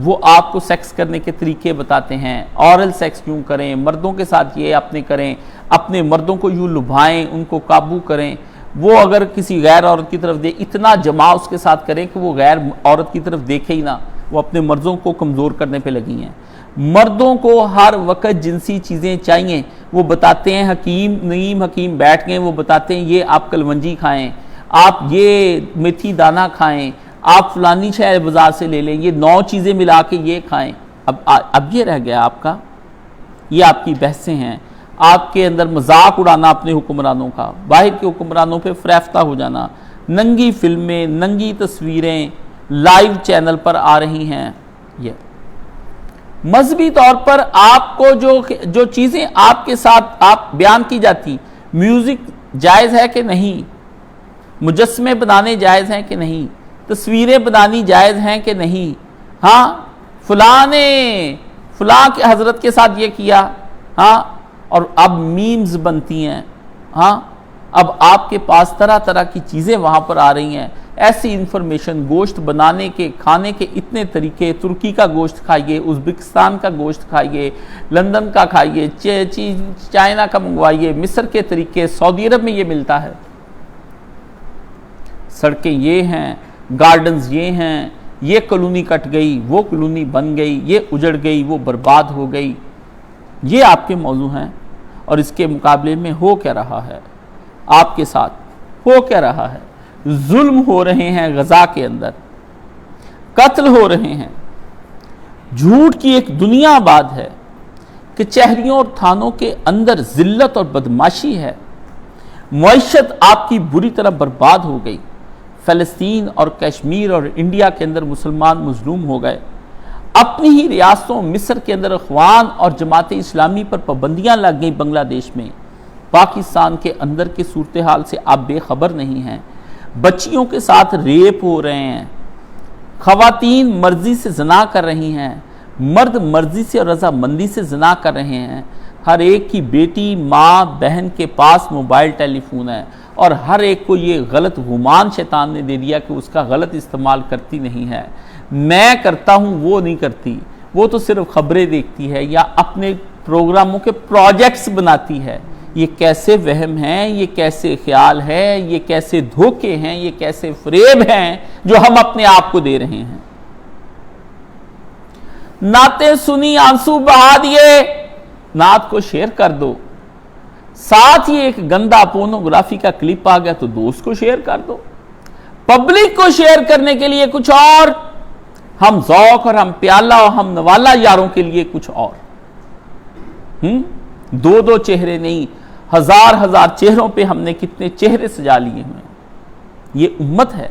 وہ آپ کو سیکس کرنے کے طریقے بتاتے ہیں، اورل سیکس کیوں کریں، مردوں کے ساتھ یہ اپنے کریں، اپنے مردوں کو یوں لبھائیں، ان کو قابو کریں۔ وہ اگر کسی غیر عورت کی طرف اتنا جماع اس کے ساتھ کریں کہ وہ غیر عورت کی طرف دیکھے ہی نہ، وہ اپنے مردوں کو کمزور کرنے پہ لگی ہیں۔ مردوں کو ہر وقت جنسی چیزیں چاہیے، وہ بتاتے ہیں، نعیم حکیم بیٹھ گئے، وہ بتاتے ہیں یہ آپ کلونجی کھائیں، آپ یہ میتھی دانہ کھائیں، آپ فلانی شے بازار سے لے لیں، یہ 9 چیزیں ملا کے یہ کھائیں۔ اب یہ رہ گیا آپ کا، یہ آپ کی بحثیں ہیں، آپ کے اندر مذاق اڑانا اپنے حکمرانوں کا، باہر کے حکمرانوں پہ فریفتہ ہو جانا، ننگی فلمیں، ننگی تصویریں لائیو چینل پر آ رہی ہیں۔ یہ مذہبی طور پر آپ کو جو چیزیں آپ کے ساتھ آپ بیان کی جاتی، میوزک جائز ہے کہ نہیں، مجسمے بنانے جائز ہیں کہ نہیں، تصویریں بنانی جائز ہیں کہ نہیں، ہاں فلاں نے فلاں کے حضرت کے ساتھ یہ کیا، ہاں، اور اب میمز بنتی ہیں، ہاں، اب آپ کے پاس طرح طرح کی چیزیں وہاں پر آ رہی ہیں، ایسی انفارمیشن، گوشت بنانے کے، کھانے کے اتنے طریقے، ترکی کا گوشت کھائیے، ازبکستان کا گوشت کھائیے، لندن کا کھائیے، چائنا کا منگوائیے، مصر کے طریقے، سعودی عرب میں یہ ملتا ہے، سڑکیں یہ ہیں، گارڈنز یہ ہیں، یہ کالونی کٹ گئی، وہ کالونی بن گئی، یہ اجڑ گئی، وہ برباد ہو گئی، یہ آپ کے موضوع ہیں۔ اور اس کے مقابلے میں ہو کیا رہا ہے آپ کے ساتھ؟ ہو کیا رہا ہے؟ ظلم ہو رہے ہیں غزہ کے اندر، قتل ہو رہے ہیں، جھوٹ کی ایک دنیا آباد ہے، کچہریوں اور تھانوں کے اندر ذلت اور بدماشی ہے، معیشت آپ کی بری طرح برباد ہو گئی، فلسطین اور کشمیر اور انڈیا کے اندر مسلمان مظلوم ہو گئے، اپنی ہی ریاستوں مصر کے اندر اخوان اور جماعت اسلامی پر پابندیاں لگ گئی بنگلہ دیش میں، پاکستان کے اندر کی صورتحال سے آپ بے خبر نہیں ہیں، بچیوں کے ساتھ ریپ ہو رہے ہیں، خواتین مرضی سے زنا کر رہی ہیں، مرد مرضی سے اور رضامندی سے زنا کر رہے ہیں، ہر ایک کی بیٹی ماں بہن کے پاس موبائل ٹیلی فون ہے، اور ہر ایک کو یہ غلط گمان شیطان نے دے دیا کہ اس کا غلط استعمال کرتی نہیں ہے، میں کرتا ہوں وہ نہیں کرتی، وہ تو صرف خبریں دیکھتی ہے یا اپنے پروگراموں کے پروجیکٹس بناتی ہے۔ یہ کیسے وہم ہیں، یہ کیسے خیال ہے، یہ کیسے دھوکے ہیں، یہ کیسے فریب ہیں جو ہم اپنے آپ کو دے رہے ہیں۔ نعتیں سنی آنسو بہا دیے، نعت کو شیئر کر دو، ساتھ ہی ایک گندا پورنوگرافی کا کلپ آ گیا تو دوست کو شیئر کر دو، پبلک کو شیئر کرنے کے لیے کچھ اور، ہم ذوق اور ہم پیالہ اور ہم نوالا یاروں کے لیے کچھ اور۔ دو دو چہرے نہیں، ہزار ہزار چہروں پہ ہم نے کتنے چہرے سجا لیے ہوئے ہیں۔ یہ امت ہے۔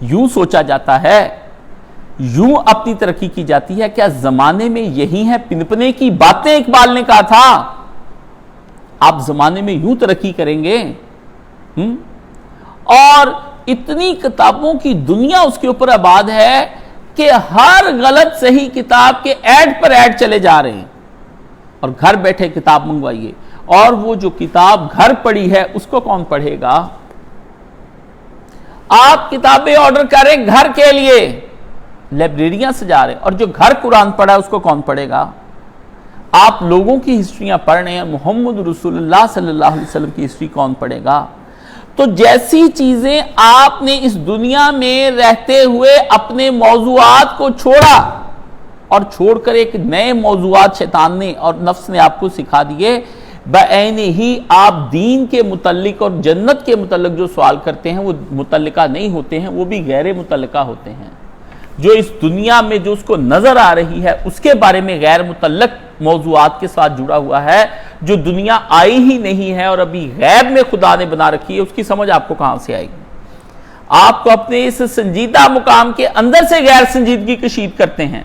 یوں سوچا جاتا ہے، یوں اپنی ترقی کی جاتی ہے۔ کیا زمانے میں یہی ہے پنپنے کی باتیں؟ اقبال نے کہا تھا آپ زمانے میں یوں ترقی کریں گے؟ اور اتنی کتابوں کی دنیا اس کے اوپر آباد ہے کہ ہر غلط صحیح کتاب کے ایڈ پر ایڈ چلے جا رہے ہیں، اور گھر بیٹھے کتاب منگوائیے، اور وہ جو کتاب گھر پڑی ہے اس کو کون پڑھے گا؟ آپ کتابیں آرڈر کریں گھر کے لیے، لائبریریاں سجا رہے ہیں، اور جو گھر قرآن پڑھا ہے اس کو کون پڑھے گا؟ آپ لوگوں کی ہسٹریاں پڑھ رہے ہیں، محمد رسول اللہ صلی اللہ علیہ وسلم کی ہسٹری کون پڑھے گا؟ تو جیسی چیزیں آپ نے اس دنیا میں رہتے ہوئے اپنے موضوعات کو چھوڑا، اور چھوڑ کر ایک نئے موضوعات شیطان نے اور نفس نے آپ کو سکھا دیے، بعین ہی آپ دین کے متعلق اور جنت کے متعلق جو سوال کرتے ہیں وہ متعلقہ نہیں ہوتے ہیں، وہ بھی غیر متعلقہ ہوتے ہیں۔ جو اس دنیا میں جو اس کو نظر آ رہی ہے اس کے بارے میں غیر متعلق موضوعات کے ساتھ جڑا ہوا ہے، جو دنیا آئی ہی نہیں ہے اور ابھی غیب میں خدا نے بنا رکھی ہے، اس کی سمجھ آپ کو کہاں سے آئے گی؟ آپ کو اپنے اس سنجیدہ مقام کے اندر سے غیر سنجیدگی کشید کرتے ہیں،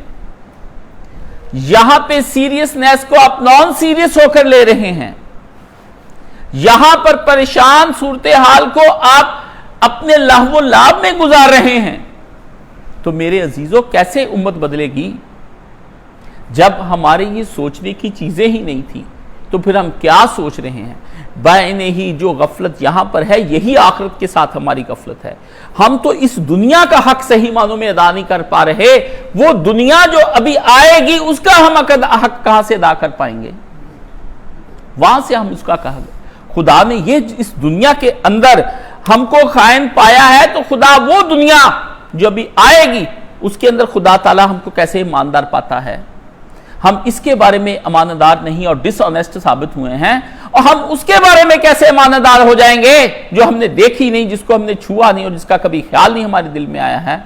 یہاں پہ سیریسنیس کو آپ نان سیریس ہو کر لے رہے ہیں، یہاں پر پریشان صورتحال کو آپ اپنے لہو و لعب میں گزار رہے ہیں۔ تو میرے عزیزوں کیسے امت بدلے گی؟ جب ہمارے یہ سوچنے کی چیزیں ہی نہیں تھی تو پھر ہم کیا سوچ رہے ہیں؟ بعین ہی جو غفلت یہاں پر ہے یہی آخرت کے ساتھ ہماری غفلت ہے۔ ہم تو اس دنیا کا حق صحیح معنوں میں ادا نہیں کر پا رہے، وہ دنیا جو ابھی آئے گی اس کا ہم حق کہاں سے ادا کر پائیں گے؟ وہاں سے ہم اس کا کہا گیا خدا نے یہ اس دنیا کے اندر ہم کو خائن پایا ہے، تو خدا وہ دنیا جو ابھی آئے گی اس کے اندر خدا تعالی ہم کو کیسے ایماندار پاتا ہے؟ ہم اس کے بارے میں امانتدار نہیں اور ڈس آنیسٹ ثابت ہوئے ہیں، اور ہم اس کے بارے میں کیسے امانتدار ہو جائیں گے جو ہم نے دیکھی نہیں، جس کو ہم نے چھوا نہیں، اور جس کا کبھی خیال نہیں ہمارے دل میں آیا ہے؟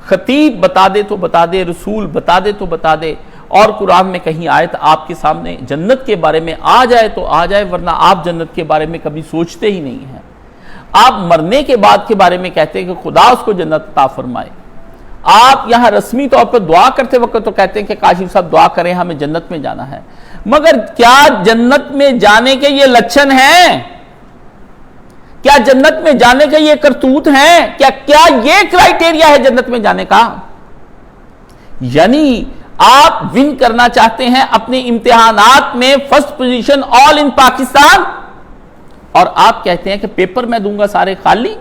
خطیب بتا دے تو بتا دے، رسول بتا دے تو بتا دے، اور قرآن میں کہیں آیت آپ کے سامنے جنت کے بارے میں آ جائے تو آ جائے، ورنہ آپ جنت کے بارے میں کبھی سوچتے ہی نہیں ہیں۔ آپ مرنے کے بعد کے بارے میں کہتے ہیں کہ خدا اس کو جنت عطا فرمائے، آپ یہاں رسمی طور پر دعا کرتے وقت تو کہتے ہیں کہ کاشف صاحب دعا کریں ہمیں جنت میں جانا ہے، مگر کیا جنت میں جانے کے یہ لچھن ہیں؟ کیا جنت میں جانے کے یہ کرتوت ہیں؟ کیا یہ کرائیٹیریا ہے جنت میں جانے کا؟ یعنی آپ ون کرنا چاہتے ہیں اپنے امتحانات میں فرسٹ پوزیشن آل ان پاکستان، اور آپ کہتے ہیں کہ پیپر میں دوں گا سارے خالی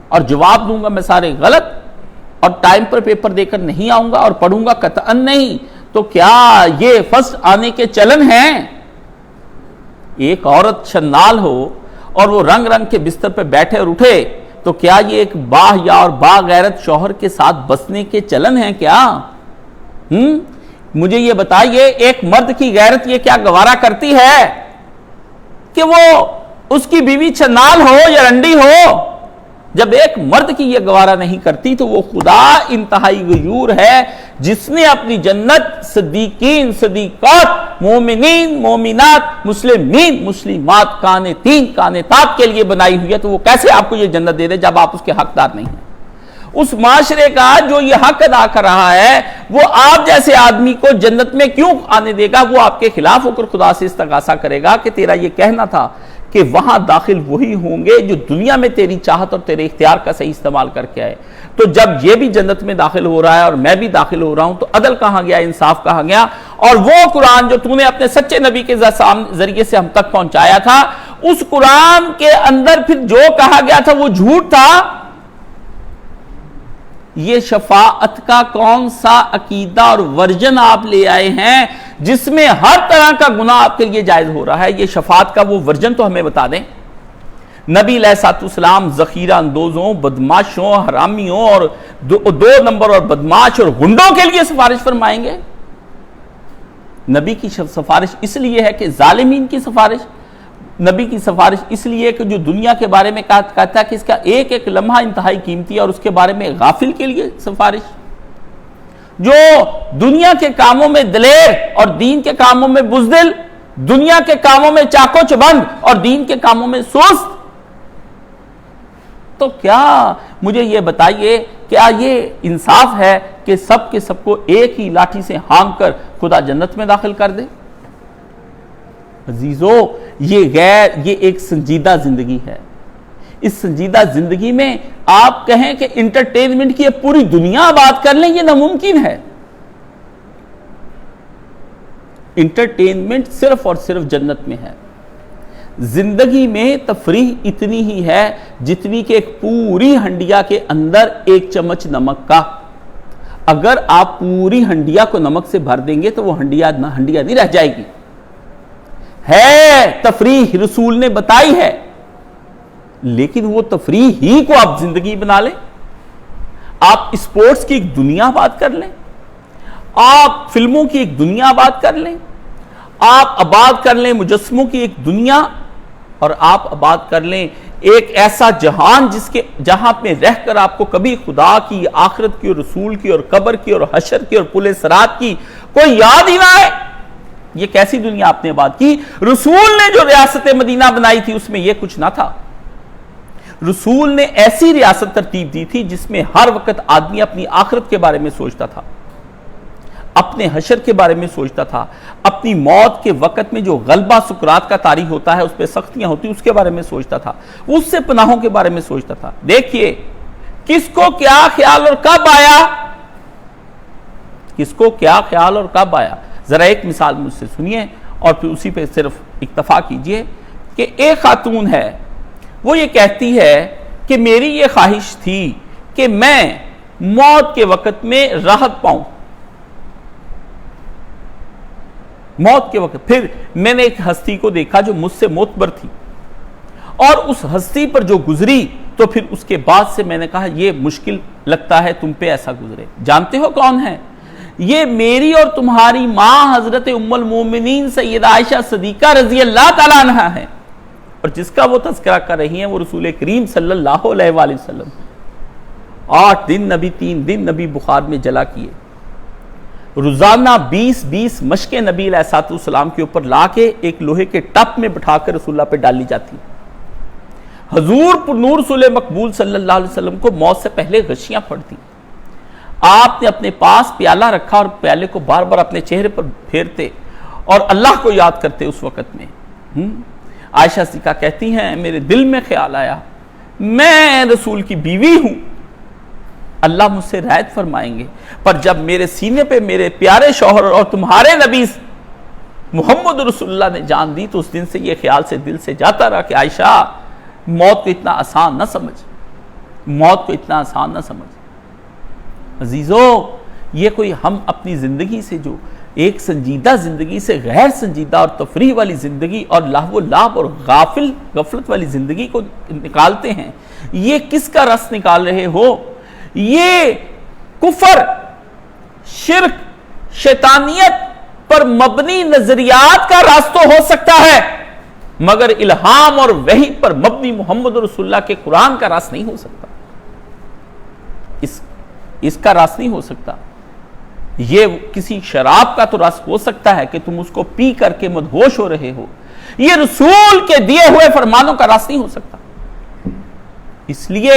اور جواب دوں گا میں سارے غلط، اور ٹائم پر پیپر دے کر نہیں آؤں گا اور پڑھوں گا قطعاً نہیں، تو کیا یہ فرسٹ آنے کے چلن ہیں؟ ایک عورت شنال ہو اور وہ رنگ رنگ کے بستر پہ بیٹھے اور اٹھے تو کیا یہ ایک باحیا اور باغیرت شوہر کے ساتھ بسنے کے چلن ہیں کیا؟ مجھے یہ بتائیے، ایک مرد کی غیرت یہ کیا گوارا کرتی ہے کہ وہ اس کی بیوی چھنال ہو یا رنڈی ہو؟ جب ایک مرد کی یہ گوارا نہیں کرتی تو وہ خدا انتہائی غیور ہے، جس نے اپنی جنت صدیقین، صدیقات، مومنین، مومنات، مسلمین، مسلمات، قانتین، قانتات کے لیے بنائی ہوئی ہے، تو وہ کیسے آپ کو یہ جنت دے دے جب آپ اس کے حقدار نہیں ہیں؟ اس معاشرے کا جو یہ حق ادا کر رہا ہے وہ آپ جیسے آدمی کو جنت میں کیوں آنے دے گا؟ وہ آپ کے خلاف ہو کر خدا سے استغاثہ کرے گا کہ تیرا یہ کہنا تھا کہ وہاں داخل وہی ہوں گے جو دنیا میں تیری چاہت اور تیرے اختیار کا صحیح استعمال کر کے آئے۔ تو جب یہ بھی جنت میں داخل ہو رہا ہے اور میں بھی داخل ہو رہا ہوں تو عدل کہاں گیا، انصاف کہاں گیا؟ اور وہ قرآن جو تو نے اپنے سچے نبی کے ذریعے سے ہم تک پہنچایا تھا، اس قرآن کے اندر پھر جو کہا گیا تھا وہ جھوٹ تھا۔ یہ شفاعت کا کون سا عقیدہ اور ورژن آپ لے آئے ہیں جس میں ہر طرح کا گناہ آپ کے لیے جائز ہو رہا ہے؟ یہ شفاعت کا وہ ورژن تو ہمیں بتا دیں۔ نبی علیہ السلام ذخیرہ اندوزوں، بدماشوں، حرامیوں اور دو نمبر اور بدماش اور گنڈوں کے لیے سفارش فرمائیں گے؟ نبی کی سفارش اس لیے ہے کہ ظالمین کی سفارش، نبی کی سفارش اس لیے کہ جو دنیا کے بارے میں کہتا ہے کہ اس کا ایک ایک لمحہ انتہائی قیمتی ہے اور اس کے بارے میں غافل کے لیے سفارش، جو دنیا کے کاموں میں دلیر اور دین کے کاموں میں بزدل، دنیا کے کاموں میں چاقو چبند اور دین کے کاموں میں سست۔ تو کیا مجھے یہ بتائیے، کیا یہ انصاف ہے کہ سب کے سب کو ایک ہی لاٹھی سے ہانک کر خدا جنت میں داخل کر دے؟ عزیزو، یہ ایک سنجیدہ زندگی ہے۔ اس سنجیدہ زندگی میں آپ کہیں کہ انٹرٹینمنٹ کی پوری دنیا آباد کر لیں، یہ ناممکن ہے۔ انٹرٹینمنٹ صرف اور صرف جنت میں ہے۔ زندگی میں تفریح اتنی ہی ہے جتنی کہ ایک پوری ہنڈیا کے اندر ایک چمچ نمک کا۔ اگر آپ پوری ہنڈیا کو نمک سے بھر دیں گے تو وہ ہنڈیا نہیں رہ جائے گی۔ ہے تفریح، رسول نے بتائی ہے، لیکن وہ تفریح ہی کو آپ زندگی بنا لیں۔ آپ اسپورٹس کی ایک دنیا آباد کر لیں، آپ فلموں کی ایک دنیا آباد کر لیں، آپ آباد کر لیں مجسموں کی ایک دنیا، اور آپ آباد کر لیں ایک ایسا جہان جہاں میں رہ کر آپ کو کبھی خدا کی، آخرت کی اور رسول کی اور قبر کی اور حشر کی اور پل صراط کی کوئی یاد ہی نہ آئے۔ یہ کیسی دنیا آپ نے آباد کی؟ رسول نے جو ریاست مدینہ بنائی تھی اس میں یہ کچھ نہ تھا۔ رسول نے ایسی ریاست ترتیب دی تھی جس میں ہر وقت آدمی اپنی آخرت کے بارے میں سوچتا تھا، اپنے حشر کے بارے میں سوچتا تھا، اپنی موت کے وقت میں جو غلبہ سکرات کا طاری ہوتا ہے، اس پہ سختیاں ہوتی اس کے بارے میں سوچتا تھا، اس سے پناہوں کے بارے میں سوچتا تھا۔ دیکھیے کس کو کیا خیال اور کب آیا، کس کو کیا خیال اور کب آیا۔ ذرا ایک مثال مجھ سے سنیے اور پھر اسی پہ صرف اکتفا کیجئے کہ ایک خاتون ہے، وہ یہ کہتی ہے کہ میری یہ خواہش تھی کہ میں موت کے وقت میں راحت پاؤں، موت کے وقت۔ پھر میں نے ایک ہستی کو دیکھا جو مجھ سے معتبر تھی، اور اس ہستی پر جو گزری تو پھر اس کے بعد سے میں نے کہا یہ مشکل لگتا ہے تم پہ ایسا گزرے۔ جانتے ہو کون ہے؟ یہ میری اور تمہاری ماں حضرت ام المومنین سیدہ عائشہ صدیقہ رضی اللہ تعالیٰ عنہ ہے، اور جس کا وہ تذکرہ کر رہی ہیں وہ رسول کریم صلی اللہ علیہ وآلہ وسلم۔ 8 دن نبی 3 دن نبی بخار میں جلا کیے، روزانہ 20 مشقیں نبی علیہ السلام کے اوپر لا کے ایک لوہے کے ٹپ میں بٹھا کر رسول اللہ پہ ڈالی جاتی۔ حضور پر نور رسول مقبول صلی اللہ علیہ وسلم کو موت سے پہلے غشیاں پڑتی، آپ نے اپنے پاس پیالہ رکھا اور پیالے کو بار بار اپنے چہرے پر پھیرتے اور اللہ کو یاد کرتے۔ اس وقت میں عائشہ صدیقہ کہتی ہیں میرے دل میں خیال آیا میں رسول کی بیوی ہوں، اللہ مجھ سے رعایت فرمائیں گے، پر جب میرے سینے پہ میرے پیارے شوہر اور تمہارے نبی محمد رسول اللہ نے جان دی تو اس دن سے یہ خیال سے دل سے جاتا رہا کہ عائشہ موت کو اتنا آسان نہ سمجھ، موت کو اتنا آسان نہ سمجھ۔ عزیزو، یہ کوئی ہم اپنی زندگی سے جو ایک سنجیدہ زندگی سے غیر سنجیدہ اور تفریح والی زندگی اور لہو و لعب اور غفلت والی زندگی کو نکالتے ہیں. یہ کس کا رس نکال رہے ہو؟ یہ کفر، شرک، شیطانیت پر مبنی نظریات کا رس تو ہو سکتا ہے، مگر الہام اور وحی پر مبنی محمد رسول اللہ کے قرآن کا رس نہیں ہو سکتا. اس کا رس نہیں ہو سکتا. یہ کسی شراب کا تو رس ہو سکتا ہے کہ تم اس کو پی کر کے مدہوش ہو رہے ہو. یہ رسول کے دیے ہوئے فرمانوں کا رس نہیں ہو سکتا. اس لیے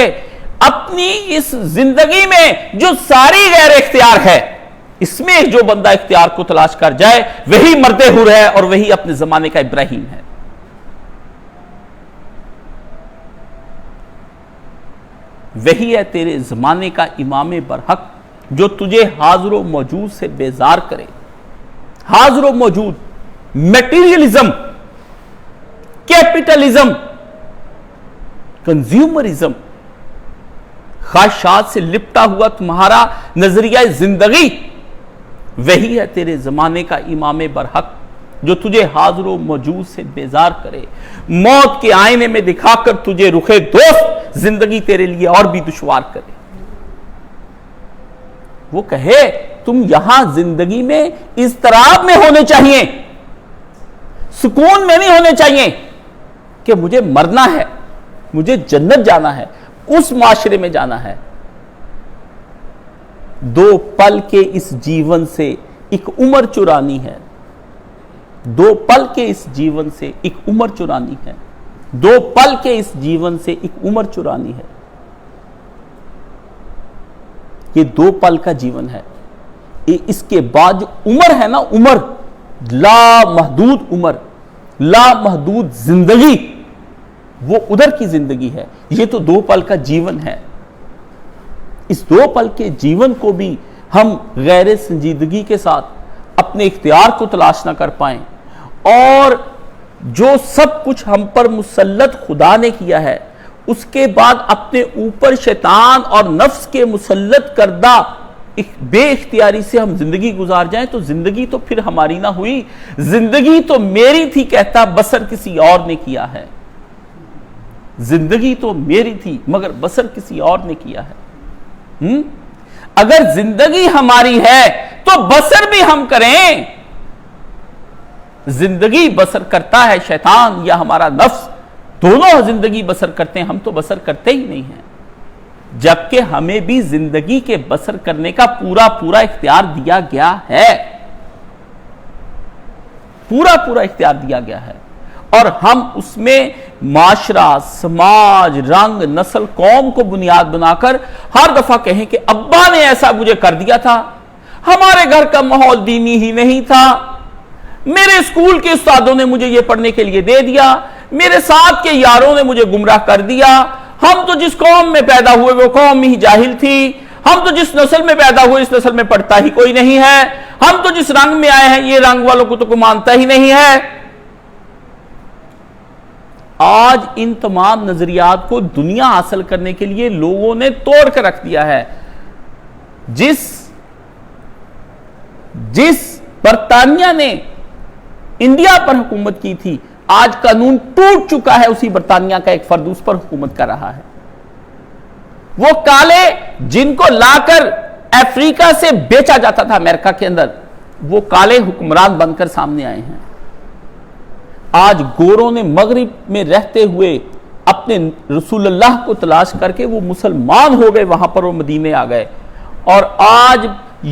اپنی اس زندگی میں جو ساری غیر اختیار ہے، اس میں جو بندہ اختیار کو تلاش کر جائے وہی مرد حر ہے اور وہی اپنے زمانے کا ابراہیم ہے. وہی ہے تیرے زمانے کا امام برحق جو تجھے حاضر و موجود سے بیزار کرے. حاضر و موجود، میٹیریلزم، کیپٹلزم، کنزیومرزم، خواہشات سے لپٹا ہوا تمہارا نظریہ زندگی، وہی ہے تیرے زمانے کا امام برحق جو تجھے حاضر و موجود سے بیزار کرے. موت کے آئینے میں دکھا کر تجھے رخے دوست زندگی تیرے لیے اور بھی دشوار کرے. وہ کہے تم یہاں زندگی میں اضطراب میں ہونے چاہیے، سکون میں نہیں ہونے چاہیے کہ مجھے مرنا ہے، مجھے جنت جانا ہے، اس معاشرے میں جانا ہے. 2 پل کے اس جیون سے ایک عمر چرانی ہے. 2 پل کے اس جیون سے ایک عمر چرانی ہے. 2 پل کے اس جیون سے ایک عمر چرانی ہے. یہ 2 پل کا جیون ہے. اس کے بعد جو عمر ہے نا، عمر، لا محدود عمر، لا محدود زندگی، وہ ادھر کی زندگی ہے. یہ تو 2 پل کا جیون ہے. اس 2 پل کے جیون کو بھی ہم غیر سنجیدگی کے ساتھ اپنے اختیار کو تلاش نہ کر پائیں، اور جو سب کچھ ہم پر مسلط خدا نے کیا ہے اس کے بعد اپنے اوپر شیطان اور نفس کے مسلط کردہ بے اختیاری سے ہم زندگی گزار جائیں تو زندگی تو پھر ہماری نہ ہوئی. زندگی تو میری تھی کہتا، بسر کسی اور نے کیا ہے. زندگی تو میری تھی مگر بسر کسی اور نے کیا ہے. اگر زندگی ہماری ہے تو بسر بھی ہم کریں. زندگی بسر کرتا ہے شیطان یا ہمارا نفس، دونوں زندگی بسر کرتے ہیں، ہم تو بسر کرتے ہی نہیں ہیں. جبکہ ہمیں بھی زندگی کے بسر کرنے کا پورا اختیار دیا گیا ہے. پورا اختیار دیا گیا ہے، اور ہم اس میں معاشرہ، سماج، رنگ، نسل، قوم کو بنیاد بنا کر ہر دفعہ کہیں کہ ابا نے ایسا مجھے کر دیا تھا، ہمارے گھر کا ماحول دینی ہی نہیں تھا، میرے اسکول کے استادوں نے مجھے یہ پڑھنے کے لیے دے دیا، میرے ساتھ کے یاروں نے مجھے گمراہ کر دیا، ہم تو جس قوم میں پیدا ہوئے وہ قوم ہی جاہل تھی، ہم تو جس نسل میں پیدا ہوئے اس نسل میں پڑھتا ہی کوئی نہیں ہے، ہم تو جس رنگ میں آئے ہیں یہ رنگ والوں کو تو کوئی مانتا ہی نہیں ہے. آج ان تمام نظریات کو دنیا حاصل کرنے کے لیے لوگوں نے توڑ کر رکھ دیا ہے. جس برطانیہ نے انڈیا پر حکومت کی تھی، آج قانون ٹوٹ چکا ہے، اسی برطانیہ کا ایک فرد اس پر حکومت کر رہا ہے. وہ کالے جن کو لا کر افریقہ سے بیچا جاتا تھا امریکہ کے اندر، وہ کالے حکمران بن کر سامنے آئے ہیں. آج گوروں نے مغرب میں رہتے ہوئے اپنے رسول اللہ کو تلاش کر کے وہ مسلمان ہو گئے، وہاں پر وہ مدینے آ گئے، اور آج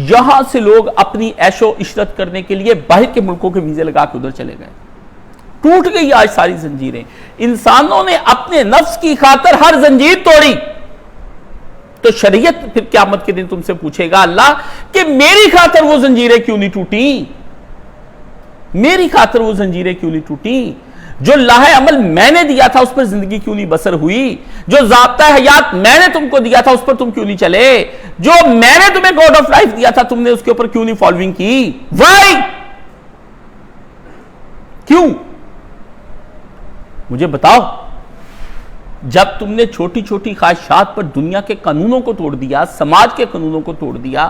یہاں سے لوگ اپنی عیش و عشرت کرنے کے لیے باہر کے ملکوں کے ویزے لگا کے ادھر چلے گئے. ٹوٹ گئی آج ساری زنجیریں. انسانوں نے اپنے نفس کی خاطر ہر زنجیر توڑی. تو شریعت پھر قیامت کے دن تم سے پوچھے گا اللہ کہ میری خاطر وہ زنجیریں کیوں نہیں ٹوٹی، میری خاطر وہ زنجیریں کیوں نہیں ٹوٹی، جو لاہ عمل میں نے دیا تھا اس پر زندگی کیوں نہیں بسر ہوئی، جو ضابطہ حیات میں نے تم کو دیا تھا اس پر تم کیوں نہیں چلے، جو میں نے تمہیں کوڈ آف لائف دیا تھا تم نے اس کے اوپر کیوں نہیں فالوئنگ کی. وائی؟ کیوں؟ مجھے بتاؤ. جب تم نے چھوٹی چھوٹی خواہشات پر دنیا کے قانونوں کو توڑ دیا، سماج کے قانونوں کو توڑ دیا،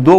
2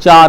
4,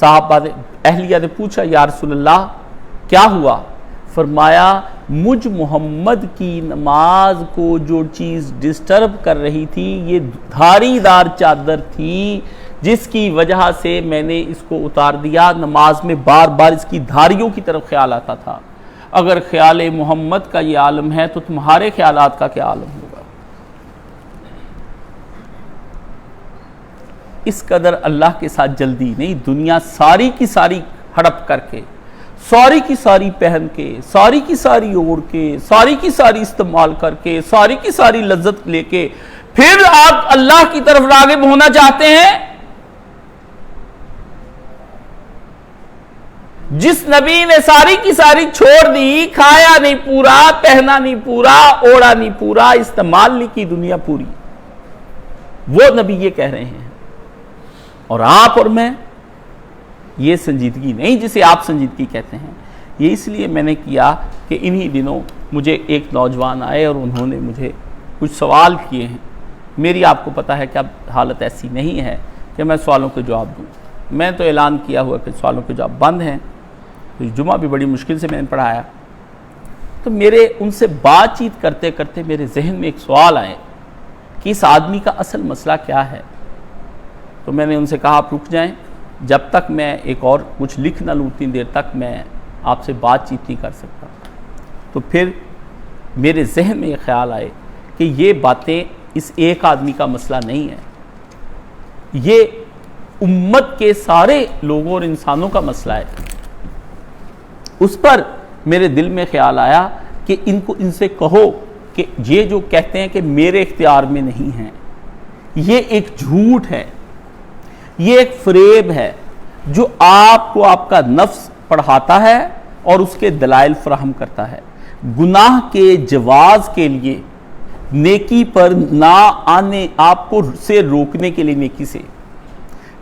صحابہ نے اہلیہ نے پوچھا یا رسول اللہ کیا ہوا؟ فرمایا مجھ محمد کی نماز کو جو چیز ڈسٹرب کر رہی تھی یہ دھاری دار چادر تھی، جس کی وجہ سے میں نے اس کو اتار دیا۔ نماز میں بار بار اس کی دھاریوں کی طرف خیال آتا تھا۔ اگر خیال محمد کا یہ عالم ہے تو تمہارے خیالات کا کیا عالم ہوگا؟ اس قدر اللہ کے ساتھ جلدی نہیں، دنیا ساری کی ساری ہڑپ کر کے، ساری کی ساری پہن کے، ساری کی ساری اوڑھ کے، ساری کی ساری استعمال کر کے، ساری کی ساری لذت لے کے پھر آپ اللہ کی طرف راغب ہونا چاہتے ہیں؟ جس نبی نے ساری کی ساری چھوڑ دی، کھایا نہیں پورا، پہنا نہیں پورا، اوڑھا نہیں پورا، استعمال نہیں کی دنیا پوری، وہ نبی یہ کہہ رہے ہیں۔ اور آپ اور میں یہ سنجیدگی نہیں جسے آپ سنجیدگی کہتے ہیں۔ یہ اس لیے میں نے کیا کہ انہی دنوں مجھے ایک نوجوان آئے اور انہوں نے مجھے کچھ سوال کیے ہیں۔ میری آپ کو پتہ ہے کہ اب حالت ایسی نہیں ہے کہ میں سوالوں کے جواب دوں۔ میں تو اعلان کیا ہوا کہ سوالوں کے جواب بند ہیں۔ تو جمعہ بھی بڑی مشکل سے میں نے پڑھایا، تو میرے ان سے بات چیت کرتے کرتے میرے ذہن میں ایک سوال آئے کہ اس آدمی کا اصل مسئلہ کیا ہے۔ تو میں نے ان سے کہا آپ رک جائیں، جب تک میں ایک اور کچھ لکھ نہ لوں اتنی دیر تک میں آپ سے بات چیت نہیں کر سکتا۔ تو پھر میرے ذہن میں یہ خیال آئے کہ یہ باتیں اس ایک آدمی کا مسئلہ نہیں ہے، یہ امت کے سارے لوگوں اور انسانوں کا مسئلہ ہے۔ اس پر میرے دل میں خیال آیا کہ ان سے کہو کہ یہ جو کہتے ہیں کہ میرے اختیار میں نہیں ہیں، یہ ایک جھوٹ ہے، یہ ایک فریب ہے جو آپ کو آپ کا نفس پڑھاتا ہے اور اس کے دلائل فراہم کرتا ہے۔ گناہ کے جواز کے لیے، نیکی پر نہ آنے آپ کو سے روکنے کے لیے، نیکی سے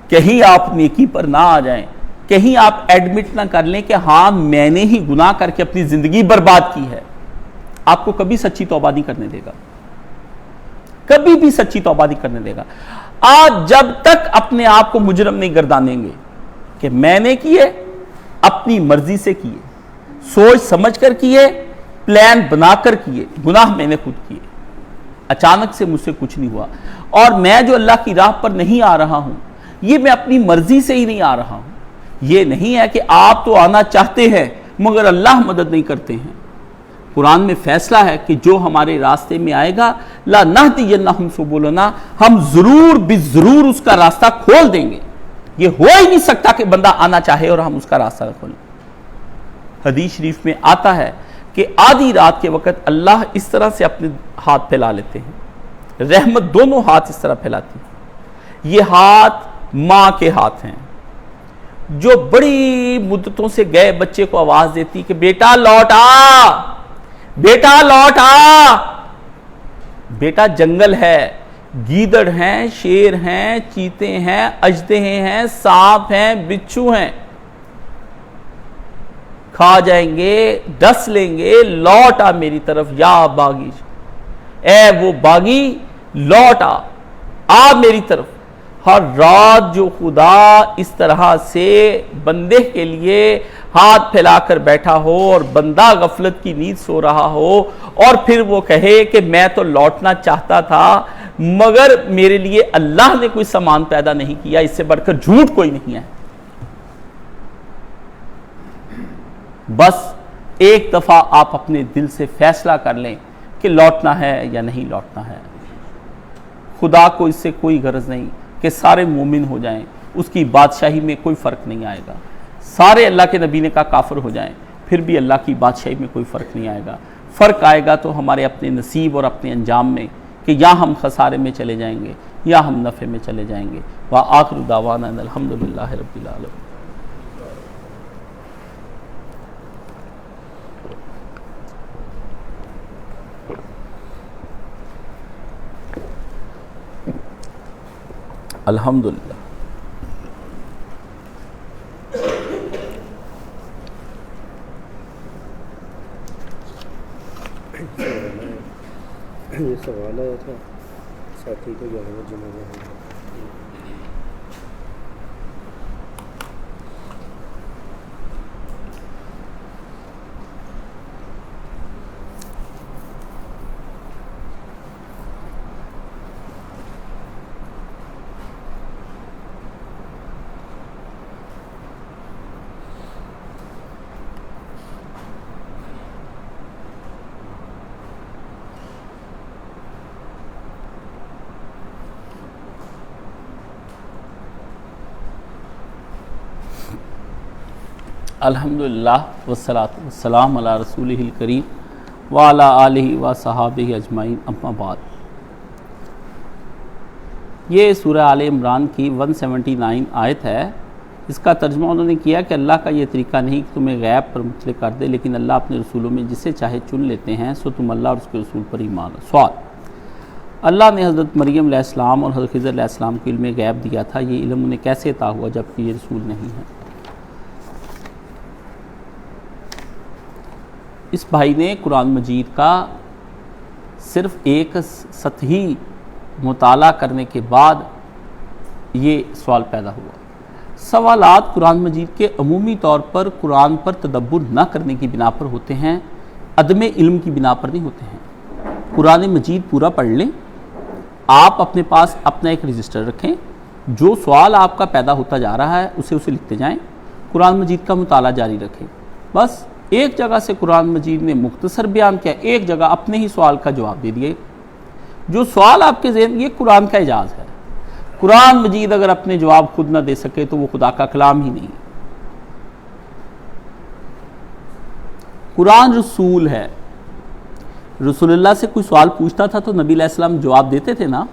کہیں آپ نیکی پر نہ آ جائیں، کہیں آپ ایڈمٹ نہ کر لیں کہ ہاں میں نے ہی گناہ کر کے اپنی زندگی برباد کی ہے، آپ کو کبھی سچی توبہ نہیں کرنے دے گا، کبھی بھی سچی توبہ نہیں کرنے دے گا۔ آج جب تک اپنے آپ کو مجرم نہیں گردانیں گے کہ میں نے کیے، اپنی مرضی سے کیے، سوچ سمجھ کر کیے، پلان بنا کر کیے، گناہ میں نے خود کیے، اچانک سے مجھ سے کچھ نہیں ہوا، اور میں جو اللہ کی راہ پر نہیں آ رہا ہوں یہ میں اپنی مرضی سے ہی نہیں آ رہا ہوں۔ یہ نہیں ہے کہ آپ تو آنا چاہتے ہیں مگر اللہ مدد نہیں کرتے ہیں۔ قرآن میں فیصلہ ہے کہ جو ہمارے راستے میں آئے گا لا نہدینہم سبلنا، ہم ضرور بضرور اس کا راستہ کھول دیں گے۔ یہ ہو ہی نہیں سکتا کہ بندہ آنا چاہے اور ہم اس کا راستہ کھولیں۔ حدیث شریف میں آتا ہے کہ آدھی رات کے وقت اللہ اس طرح سے اپنے ہاتھ پھیلا لیتے ہیں، رحمت دونوں ہاتھ اس طرح پھیلاتی ہیں۔ یہ ہاتھ ماں کے ہاتھ ہیں جو بڑی مدتوں سے گئے بچے کو آواز دیتی کہ بیٹا لوٹ آ، بیٹا لوٹ آ۔ بیٹا جنگل ہے، گیدڑ ہیں، شیر ہیں، چیتے ہیں، اژدہے ہیں، سانپ ہیں، بچھو ہیں، کھا جائیں گے، ڈس لیں گے، لوٹ آ میری طرف یا باغی، اے وہ باغی لوٹ آ میری طرف۔ ہر رات جو خدا اس طرح سے بندے کے لیے ہاتھ پھیلا کر بیٹھا ہو اور بندہ غفلت کی نیند سو رہا ہو اور پھر وہ کہے کہ میں تو لوٹنا چاہتا تھا مگر میرے لیے اللہ نے کوئی سامان پیدا نہیں کیا، اس سے بڑھ کر جھوٹ کوئی نہیں ہے۔ بس ایک دفعہ آپ اپنے دل سے فیصلہ کر لیں کہ لوٹنا ہے یا نہیں لوٹنا ہے۔ خدا کو اس سے کوئی غرض نہیں کہ سارے مومن ہو جائیں، اس کی بادشاہی میں کوئی فرق نہیں آئے گا۔ سارے اللہ کے نبی نے کہا کافر ہو جائیں، پھر بھی اللہ کی بادشاہی میں کوئی فرق نہیں آئے گا۔ فرق آئے گا تو ہمارے اپنے نصیب اور اپنے انجام میں کہ یا ہم خسارے میں چلے جائیں گے یا ہم نفع میں چلے جائیں گے۔ وآخر دعوانا ان الحمدللہ رب العالمین۔ الحمدللہ۔ یہ سوال آیا تھا ساتھی کو جو ہے جمعہ میں الحمدللہ والصلاۃ والسلام علی رسولہ الکریم وعلی آلہ وصحابہ اجمعین، اما بعد۔ یہ سورہ آل عمران کی 179 آیت ہے۔ اس کا ترجمہ انہوں نے کیا کہ اللہ کا یہ طریقہ نہیں کہ تمہیں غیب پر مطلع کر دے، لیکن اللہ اپنے رسولوں میں جسے چاہے چن لیتے ہیں، سو تم اللہ اور اس کے رسول پر ایمان رکھو۔ سوال: اللہ نے حضرت مریم علیہ السلام اور حضرت خضر علیہ السلام کو علم غیب دیا تھا، یہ علم انہیں کیسے عطا ہوا جبکہ یہ رسول نہیں ہے؟ اس بھائی نے قرآن مجید کا صرف ایک سطحی مطالعہ کرنے کے بعد یہ سوال پیدا ہوا۔ سوالات قرآن مجید کے عمومی طور پر قرآن پر تدبر نہ کرنے کی بنا پر ہوتے ہیں، عدم علم کی بنا پر نہیں ہوتے ہیں۔ قرآن مجید پورا پڑھ لیں، آپ اپنے پاس اپنا ایک رجسٹر رکھیں، جو سوال آپ کا پیدا ہوتا جا رہا ہے اسے لکھتے جائیں، قرآن مجید کا مطالعہ جاری رکھیں۔ بس ایک جگہ سے قرآن مجید نے مختصر بیان کیا، ایک جگہ اپنے ہی سوال کا جواب دے دیے۔ جو سوال آپ کے ذہن، یہ قرآن کا اعجاز ہے۔ قرآن مجید اگر اپنے جواب خود نہ دے سکے تو وہ خدا کا کلام ہی نہیں۔ قرآن رسول ہے، رسول اللہ سے کوئی سوال پوچھتا تھا تو نبی علیہ السلام جواب دیتے تھے نا۔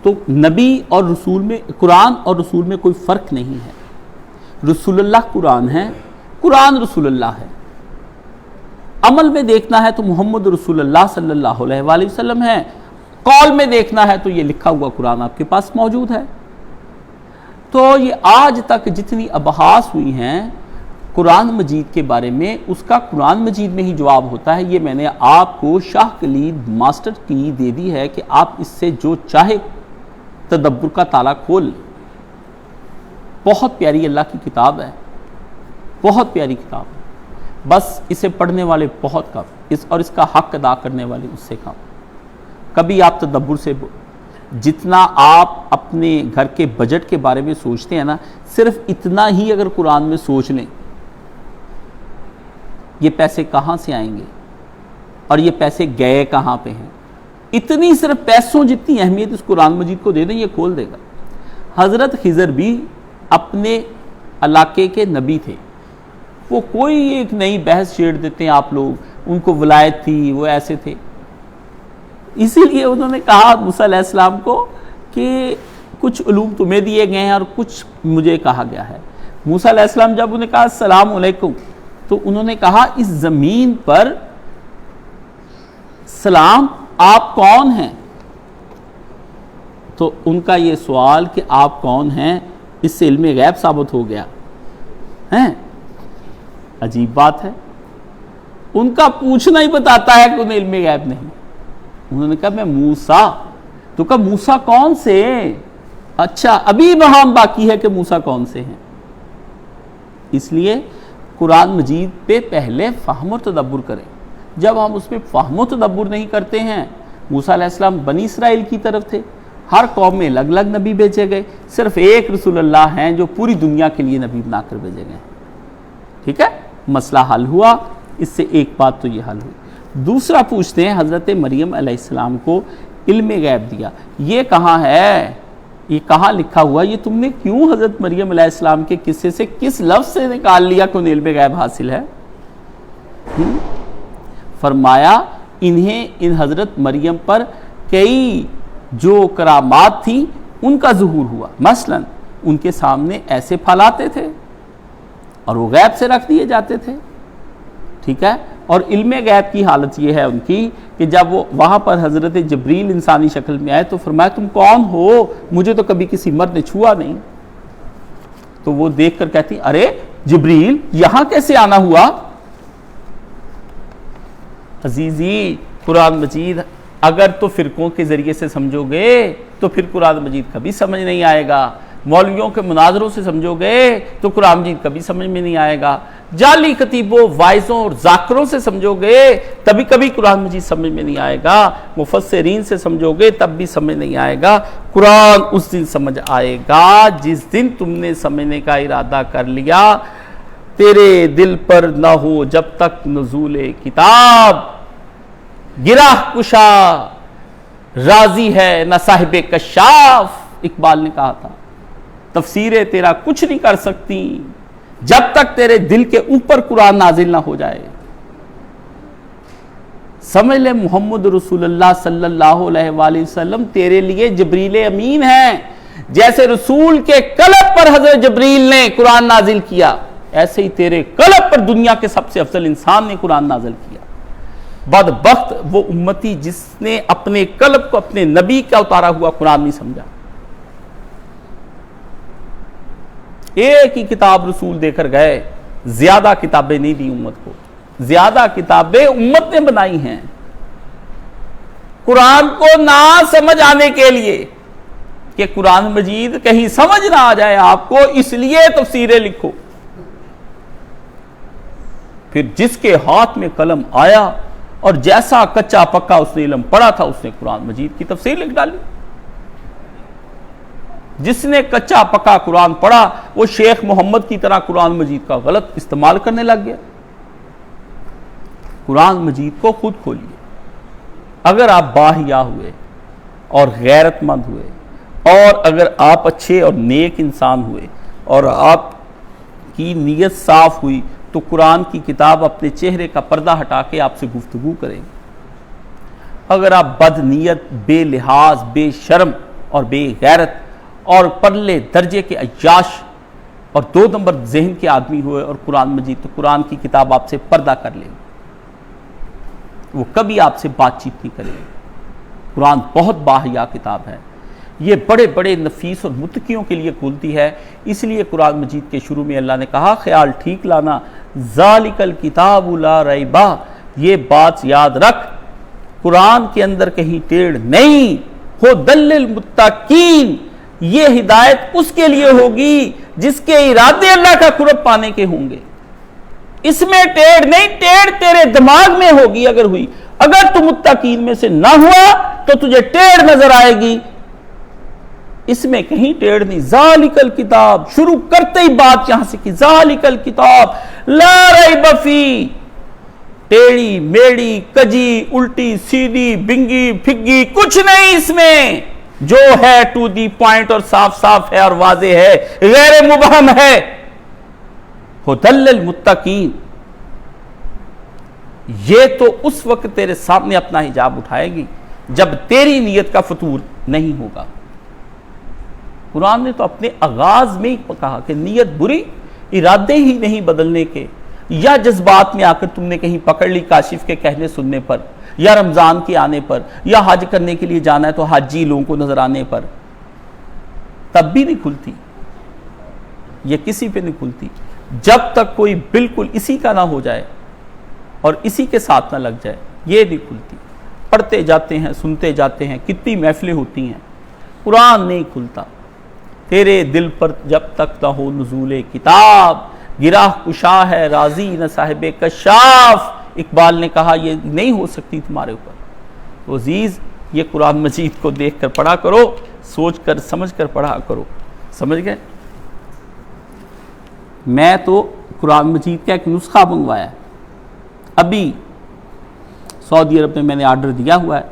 تو نبی اور رسول میں، قرآن اور رسول میں کوئی فرق نہیں ہے۔ رسول اللہ قرآن ہے، قرآن رسول اللہ ہے۔ عمل میں دیکھنا ہے تو محمد رسول اللہ صلی اللہ علیہ وآلہ وسلم ہے، قول میں دیکھنا ہے تو یہ لکھا ہوا قرآن آپ کے پاس موجود ہے۔ تو یہ آج تک جتنی ابحاث ہوئی ہیں قرآن مجید کے بارے میں، اس کا قرآن مجید میں ہی جواب ہوتا ہے۔ یہ میں نے آپ کو شاہ کلید ماسٹر کی دے دی ہے کہ آپ اس سے جو چاہے تدبر کا تالا کھول۔ بہت پیاری اللہ کی کتاب ہے، بہت پیاری کتاب ہے، بس اسے پڑھنے والے بہت کم، اور اس کا حق ادا کرنے والے اس سے کم۔ کبھی آپ تدبر سے جتنا آپ اپنے گھر کے بجٹ کے بارے میں سوچتے ہیں نا، صرف اتنا ہی اگر قرآن میں سوچ لیں، یہ پیسے کہاں سے آئیں گے اور یہ پیسے گئے کہاں پہ ہیں، اتنی صرف پیسوں جتنی اہمیت اس قرآن مجید کو دے دیں، یہ کھول دے گا۔ حضرت خضر بھی اپنے علاقے کے نبی تھے، وہ کوئی ایک نئی بحث چھیڑ دیتے ہیں آپ لوگ، ان کو ولایت تھی، وہ ایسے تھے۔ اسی لیے انہوں نے کہا موسیٰ علیہ السلام کو کہ کچھ علوم تمہیں دیے گئے ہیں اور کچھ مجھے کہا گیا ہے۔ موسیٰ علیہ السلام جب انہیں کہا السلام علیکم، تو انہوں نے کہا اس زمین پر سلام، آپ کون ہیں؟ تو ان کا یہ سوال کہ آپ کون ہیں، اس سے علم غیب ثابت ہو گیا ہے۔ عجیب بات ہے، ان کا پوچھنا ہی بتاتا ہے کہ انہیں علم غیب نہیں۔ انہوں نے کہا میں موسیٰ، تو کہا موسیٰ کون سے؟ اچھا ابھی وہاں باقی ہے کہ موسیٰ کون سے ہیں۔ اس لیے قرآن مجید پہ پہلے فہم و تدبر کریں۔ جب ہم اس پہ فہم و تدبر نہیں کرتے ہیں، موسیٰ علیہ السلام بنی اسرائیل کی طرف تھے، ہر قوم میں الگ الگ نبی بھیجے گئے، صرف ایک رسول اللہ ہیں جو پوری دنیا کے لیے نبی بنا کر بھیجے گئے۔ ٹھیک ہے، مسئلہ حل ہوا، اس سے ایک بات تو یہ حل ہوئی۔ دوسرا پوچھتے ہیں حضرت مریم علیہ السلام کو علم غیب دیا، یہ کہاں ہے، یہ کہاں لکھا ہوا، یہ تم نے کیوں حضرت مریم علیہ السلام کے قصے سے کس لفظ سے نکال لیا کہ انہیں علم غیب حاصل ہے؟ فرمایا انہیں ان حضرت مریم پر کئی جو کرامات تھیں ان کا ظہور ہوا، مثلا ان کے سامنے ایسے پھیلاتے تھے اور وہ غیب سے رکھ دیے جاتے تھے۔ ٹھیک ہے، اور علم غیب کی حالت یہ ہے ان کی کہ جب وہ وہاں پر حضرت جبریل انسانی شکل میں آئے تو فرمایا تم کون ہو، مجھے تو کبھی کسی مرد نے چھوا نہیں۔ تو وہ دیکھ کر کہتی ارے جبریل یہاں کیسے آنا ہوا؟ عزیزی قرآن مجید اگر تو فرقوں کے ذریعے سے سمجھو گے تو پھر قرآن مجید کبھی سمجھ نہیں آئے گا، مولویوں کے مناظروں سے سمجھو گے تو قرآن مجید کبھی سمجھ میں نہیں آئے گا، جعلی خطیبوں، وائزوں اور ذاکروں سے سمجھو گے تبھی کبھی قرآن مجید سمجھ میں نہیں آئے گا، مفسرین سے سمجھو گے تب بھی سمجھ نہیں آئے گا۔ قرآن اس دن سمجھ آئے گا جس دن تم نے سمجھنے کا ارادہ کر لیا، تیرے دل پر نہ ہو جب تک نزول کتاب، گرہ کشا راضی ہے نہ صاحب کشاف، اقبال نے کہا تھا۔ تفسیریں تیرا کچھ نہیں کر سکتی، جب تک تیرے دل کے اوپر قرآن نازل نہ ہو جائے. سمجھ لے محمد رسول اللہ صلی اللہ علیہ وآلہ وسلم تیرے لیے جبریل امین ہیں. جیسے رسول کے قلب پر حضرت جبریل نے قرآن نازل کیا، ایسے ہی تیرے قلب پر دنیا کے سب سے افضل انسان نے قرآن نازل کیا. بدبخت وہ امتی جس نے اپنے قلب کو اپنے نبی کا اتارا ہوا قرآن نہیں سمجھا. ایک ہی کتاب رسول دے کر گئے، زیادہ کتابیں نہیں دی امت کو. زیادہ کتابیں امت نے بنائی ہیں قرآن کو نہ سمجھ آنے کے لیے کہ قرآن مجید کہیں سمجھ نہ آ جائے آپ کو، اس لیے تفسیریں لکھو. پھر جس کے ہاتھ میں قلم آیا اور جیسا کچا پکا اس نے علم پڑھا تھا، اس نے قرآن مجید کی تفسیر لکھ ڈالی. جس نے کچا پکا قرآن پڑھا وہ شیخ محمد کی طرح قرآن مجید کا غلط استعمال کرنے لگ گیا. قرآن مجید کو خود کھولیے. اگر آپ باحیا ہوئے اور غیرت مند ہوئے، اور اگر آپ اچھے اور نیک انسان ہوئے اور آپ کی نیت صاف ہوئی، تو قرآن کی کتاب اپنے چہرے کا پردہ ہٹا کے آپ سے گفتگو کریں. اگر آپ بد نیت، بے لحاظ، بے شرم اور بے غیرت اور پرلے درجے کے عیاش اور 2 نمبر ذہن کے آدمی ہوئے اور قرآن مجید، تو قرآن کی کتاب آپ سے پردہ کر لے. وہ کبھی آپ سے بات چیت نہیں کرے. قرآن بہت باحیا کتاب ہے. یہ بڑے بڑے نفیس اور متقیوں کے لیے کھولتی ہے. اس لیے قرآن مجید کے شروع میں اللہ نے کہا خیال ٹھیک لانا، ذالک الکتاب لا ریب، یہ بات یاد رکھ قرآن کے اندر کہیں ٹیڑھ نہیں. ھدی للمتقین، یہ ہدایت اس کے لیے ہوگی جس کے ارادے اللہ کا قرب پانے کے ہوں گے. اس میں ٹیڑھ نہیں، ٹیڑھ تیرے دماغ میں ہوگی. اگر ہوئی، اگر تم متقین میں سے نہ ہوا تو تجھے ٹیڑھ نظر آئے گی. اس میں کہیں ٹیڑھ نہیں. ذالک الکتاب، شروع کرتے ہی بات یہاں سے کی، ذالک الکتاب لا ریب فی، ٹیڑھی میڑھی کجی الٹی سیدھی بنگی پھگی کچھ نہیں اس میں. جو ہے ٹو دی پوائنٹ اور صاف صاف ہے اور واضح ہے، غیر مبہم ہے. ھدی للمتقین، یہ تو اس وقت تیرے سامنے اپنا حجاب اٹھائے گی جب تیری نیت کا فطور نہیں ہوگا. قرآن نے تو اپنے آغاز میں ہی کہا کہ نیت بری، ارادے ہی نہیں بدلنے کے، یا جذبات میں آ کر تم نے کہیں پکڑ لی کاشف کے کہنے سننے پر، یا رمضان کے آنے پر، یا حج کرنے کے لیے جانا ہے تو حاجی لوگوں کو نظر آنے پر، تب بھی نہیں کھلتی. یہ کسی پہ نہیں کھلتی جب تک کوئی بالکل اسی کا نہ ہو جائے اور اسی کے ساتھ نہ لگ جائے. یہ نہیں کھلتی. پڑھتے جاتے ہیں، سنتے جاتے ہیں، کتنی محفلیں ہوتی ہیں، قرآن نہیں کھلتا. تیرے دل پر جب تک نہ ہو نزول کتاب، گراہ کشا ہے راضی نہ صاحب کشاف. اقبال نے کہا یہ نہیں ہو سکتی تمہارے اوپر. تو عزیز، یہ قرآن مجید کو دیکھ کر پڑھا کرو، سوچ کر سمجھ کر پڑھا کرو. سمجھ گئے؟ میں تو قرآن مجید کا ایک نسخہ منگوایا ہے، ابھی سعودی عرب میں نے آرڈر دیا ہوا ہے.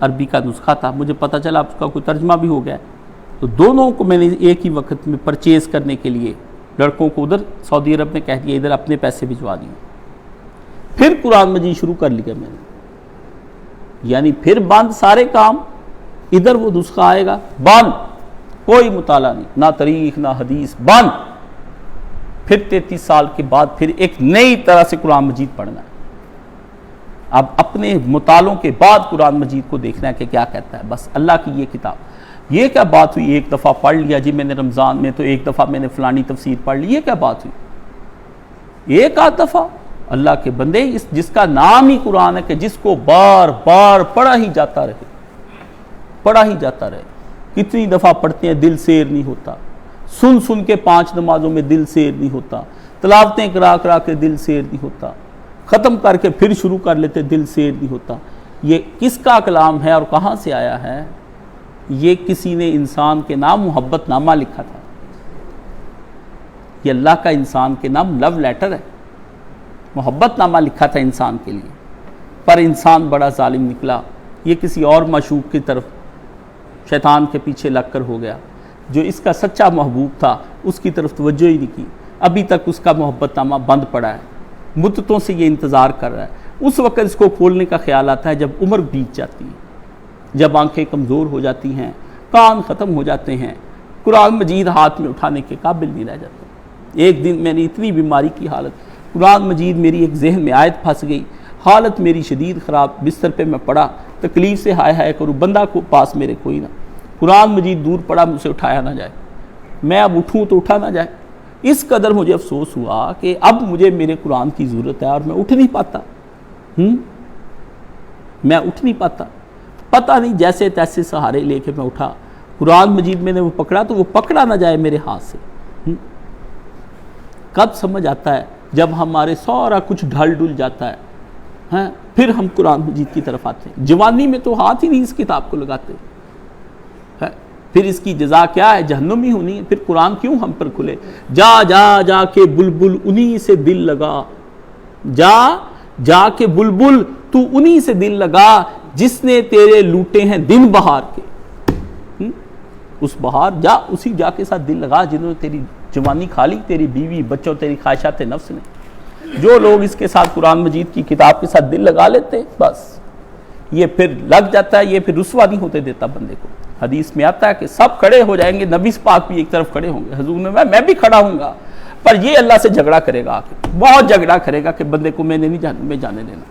عربی کا نسخہ تھا، مجھے پتہ چلا اس کا کوئی ترجمہ بھی ہو گیا ہے، تو دونوں کو میں نے ایک ہی وقت میں پرچیز کرنے کے لیے لڑکوں کو ادھر سعودی عرب میں کہہ دیا ادھر اپنے پیسے بھجوا دیے. پھر قرآن مجید شروع کر لیا میں نے، یعنی پھر بند سارے کام. ادھر وہ نسخہ آئے گا بند، کوئی مطالعہ نہیں، نہ تاریخ نہ حدیث، بند. پھر 33 سال کے بعد پھر ایک نئی طرح سے قرآن مجید پڑھنا ہے. اب اپنے مطالعوں کے بعد قرآن مجید کو دیکھنا ہے کہ کیا کہتا ہے. بس اللہ کی یہ کتاب. یہ کیا بات ہوئی ایک دفعہ پڑھ لیا جی میں نے رمضان میں، تو ایک دفعہ میں نے فلانی تفسیر پڑھ لی، یہ کیا بات ہوئی؟ ایک آدھ دفعہ. اللہ کے بندے، جس کا نام ہی قرآن ہے کہ جس کو بار بار پڑھا ہی جاتا رہے، پڑھا ہی جاتا رہے. کتنی دفعہ پڑھتے ہیں دل سیر نہیں ہوتا، سن سن کے 5 نمازوں میں دل سیر نہیں ہوتا، تلاوتیں کرا کرا کے دل سیر نہیں ہوتا، ختم کر کے پھر شروع کر لیتے دل سیر نہیں ہوتا. یہ کس کا کلام ہے اور کہاں سے آیا ہے؟ یہ کسی نے انسان کے نام محبت نامہ لکھا تھا. یہ اللہ کا انسان کے نام لو لیٹر ہے، محبت نامہ لکھا تھا انسان کے لیے. پر انسان بڑا ظالم نکلا، یہ کسی اور معشوق کی طرف شیطان کے پیچھے لگ کر ہو گیا. جو اس کا سچا محبوب تھا اس کی طرف توجہ ہی نہیں کی. ابھی تک اس کا محبت نامہ بند پڑا ہے، مدتوں سے یہ انتظار کر رہا ہے۔ اس وقت اس کو کھولنے کا خیال آتا ہے جب عمر بیت جاتی ہے، جب آنکھیں کمزور ہو جاتی ہیں، کان ختم ہو جاتے ہیں، قرآن مجید ہاتھ میں اٹھانے کے قابل نہیں رہ جاتا۔ ایک دن میں نے اتنی بیماری کی حالت، قرآن مجید میری ایک ذہن میں آیت پھنس گئی، حالت میری شدید خراب، بستر پہ میں پڑا، تکلیف سے ہائے ہائے کروں، بندہ کو پاس میرے کوئی نہ، قرآن مجید دور پڑا، مجھ سے اٹھایا نہ جائے، میں اب اٹھوں تو اٹھا نہ جائے۔ اس قدر مجھے افسوس ہوا کہ اب مجھے میرے قرآن کی ضرورت ہے اور میں اٹھ نہیں پاتا، میں اٹھ نہیں پاتا، پتہ نہیں جیسے تیسے سہارے لے کے میں اٹھا، قرآن مجید میں نے وہ پکڑا تو وہ پکڑا نہ جائے میرے ہاتھ سے۔ کب سمجھ آتا ہے؟ جب ہمارے سارا کچھ ڈھل ڈل جاتا ہے، پھر ہم قرآن مجید کی طرف آتے ہیں۔ جوانی میں تو ہاتھ ہی نہیں اس کتاب کو لگاتے، پھر اس کی جزا کیا ہے؟ جہنم ہی ہونی ہے۔ پھر قرآن کیوں ہم پر کھلے؟ جا جا جا کے بلبل انہی سے دل لگا، جا جا کے بلبل تو انہی سے دل لگا جس نے تیرے لوٹے ہیں دن بہار کے۔ اس بہار جا، اسی جا کے ساتھ دل لگا جنہوں نے تیری جوانی کھا لی، تیری بیوی بچوں، تیری خواہشات نفس نے۔ جو لوگ اس کے ساتھ قرآن مجید کی کتاب کے ساتھ دل لگا لیتے، بس یہ پھر لگ جاتا ہے، یہ پھر رسوا نہیں ہوتے دیتا بندے کو۔ حدیث میں آتا ہے کہ سب کھڑے ہو جائیں گے، نبی پاک بھی ایک طرف کھڑے ہوں گے، حضور نے میں بھی کھڑا ہوں گا، پر یہ اللہ سے جھگڑا کرے گا، آکے بہت جھگڑا کرے گا کہ بندے کو میں نے نہیں جانے دینا۔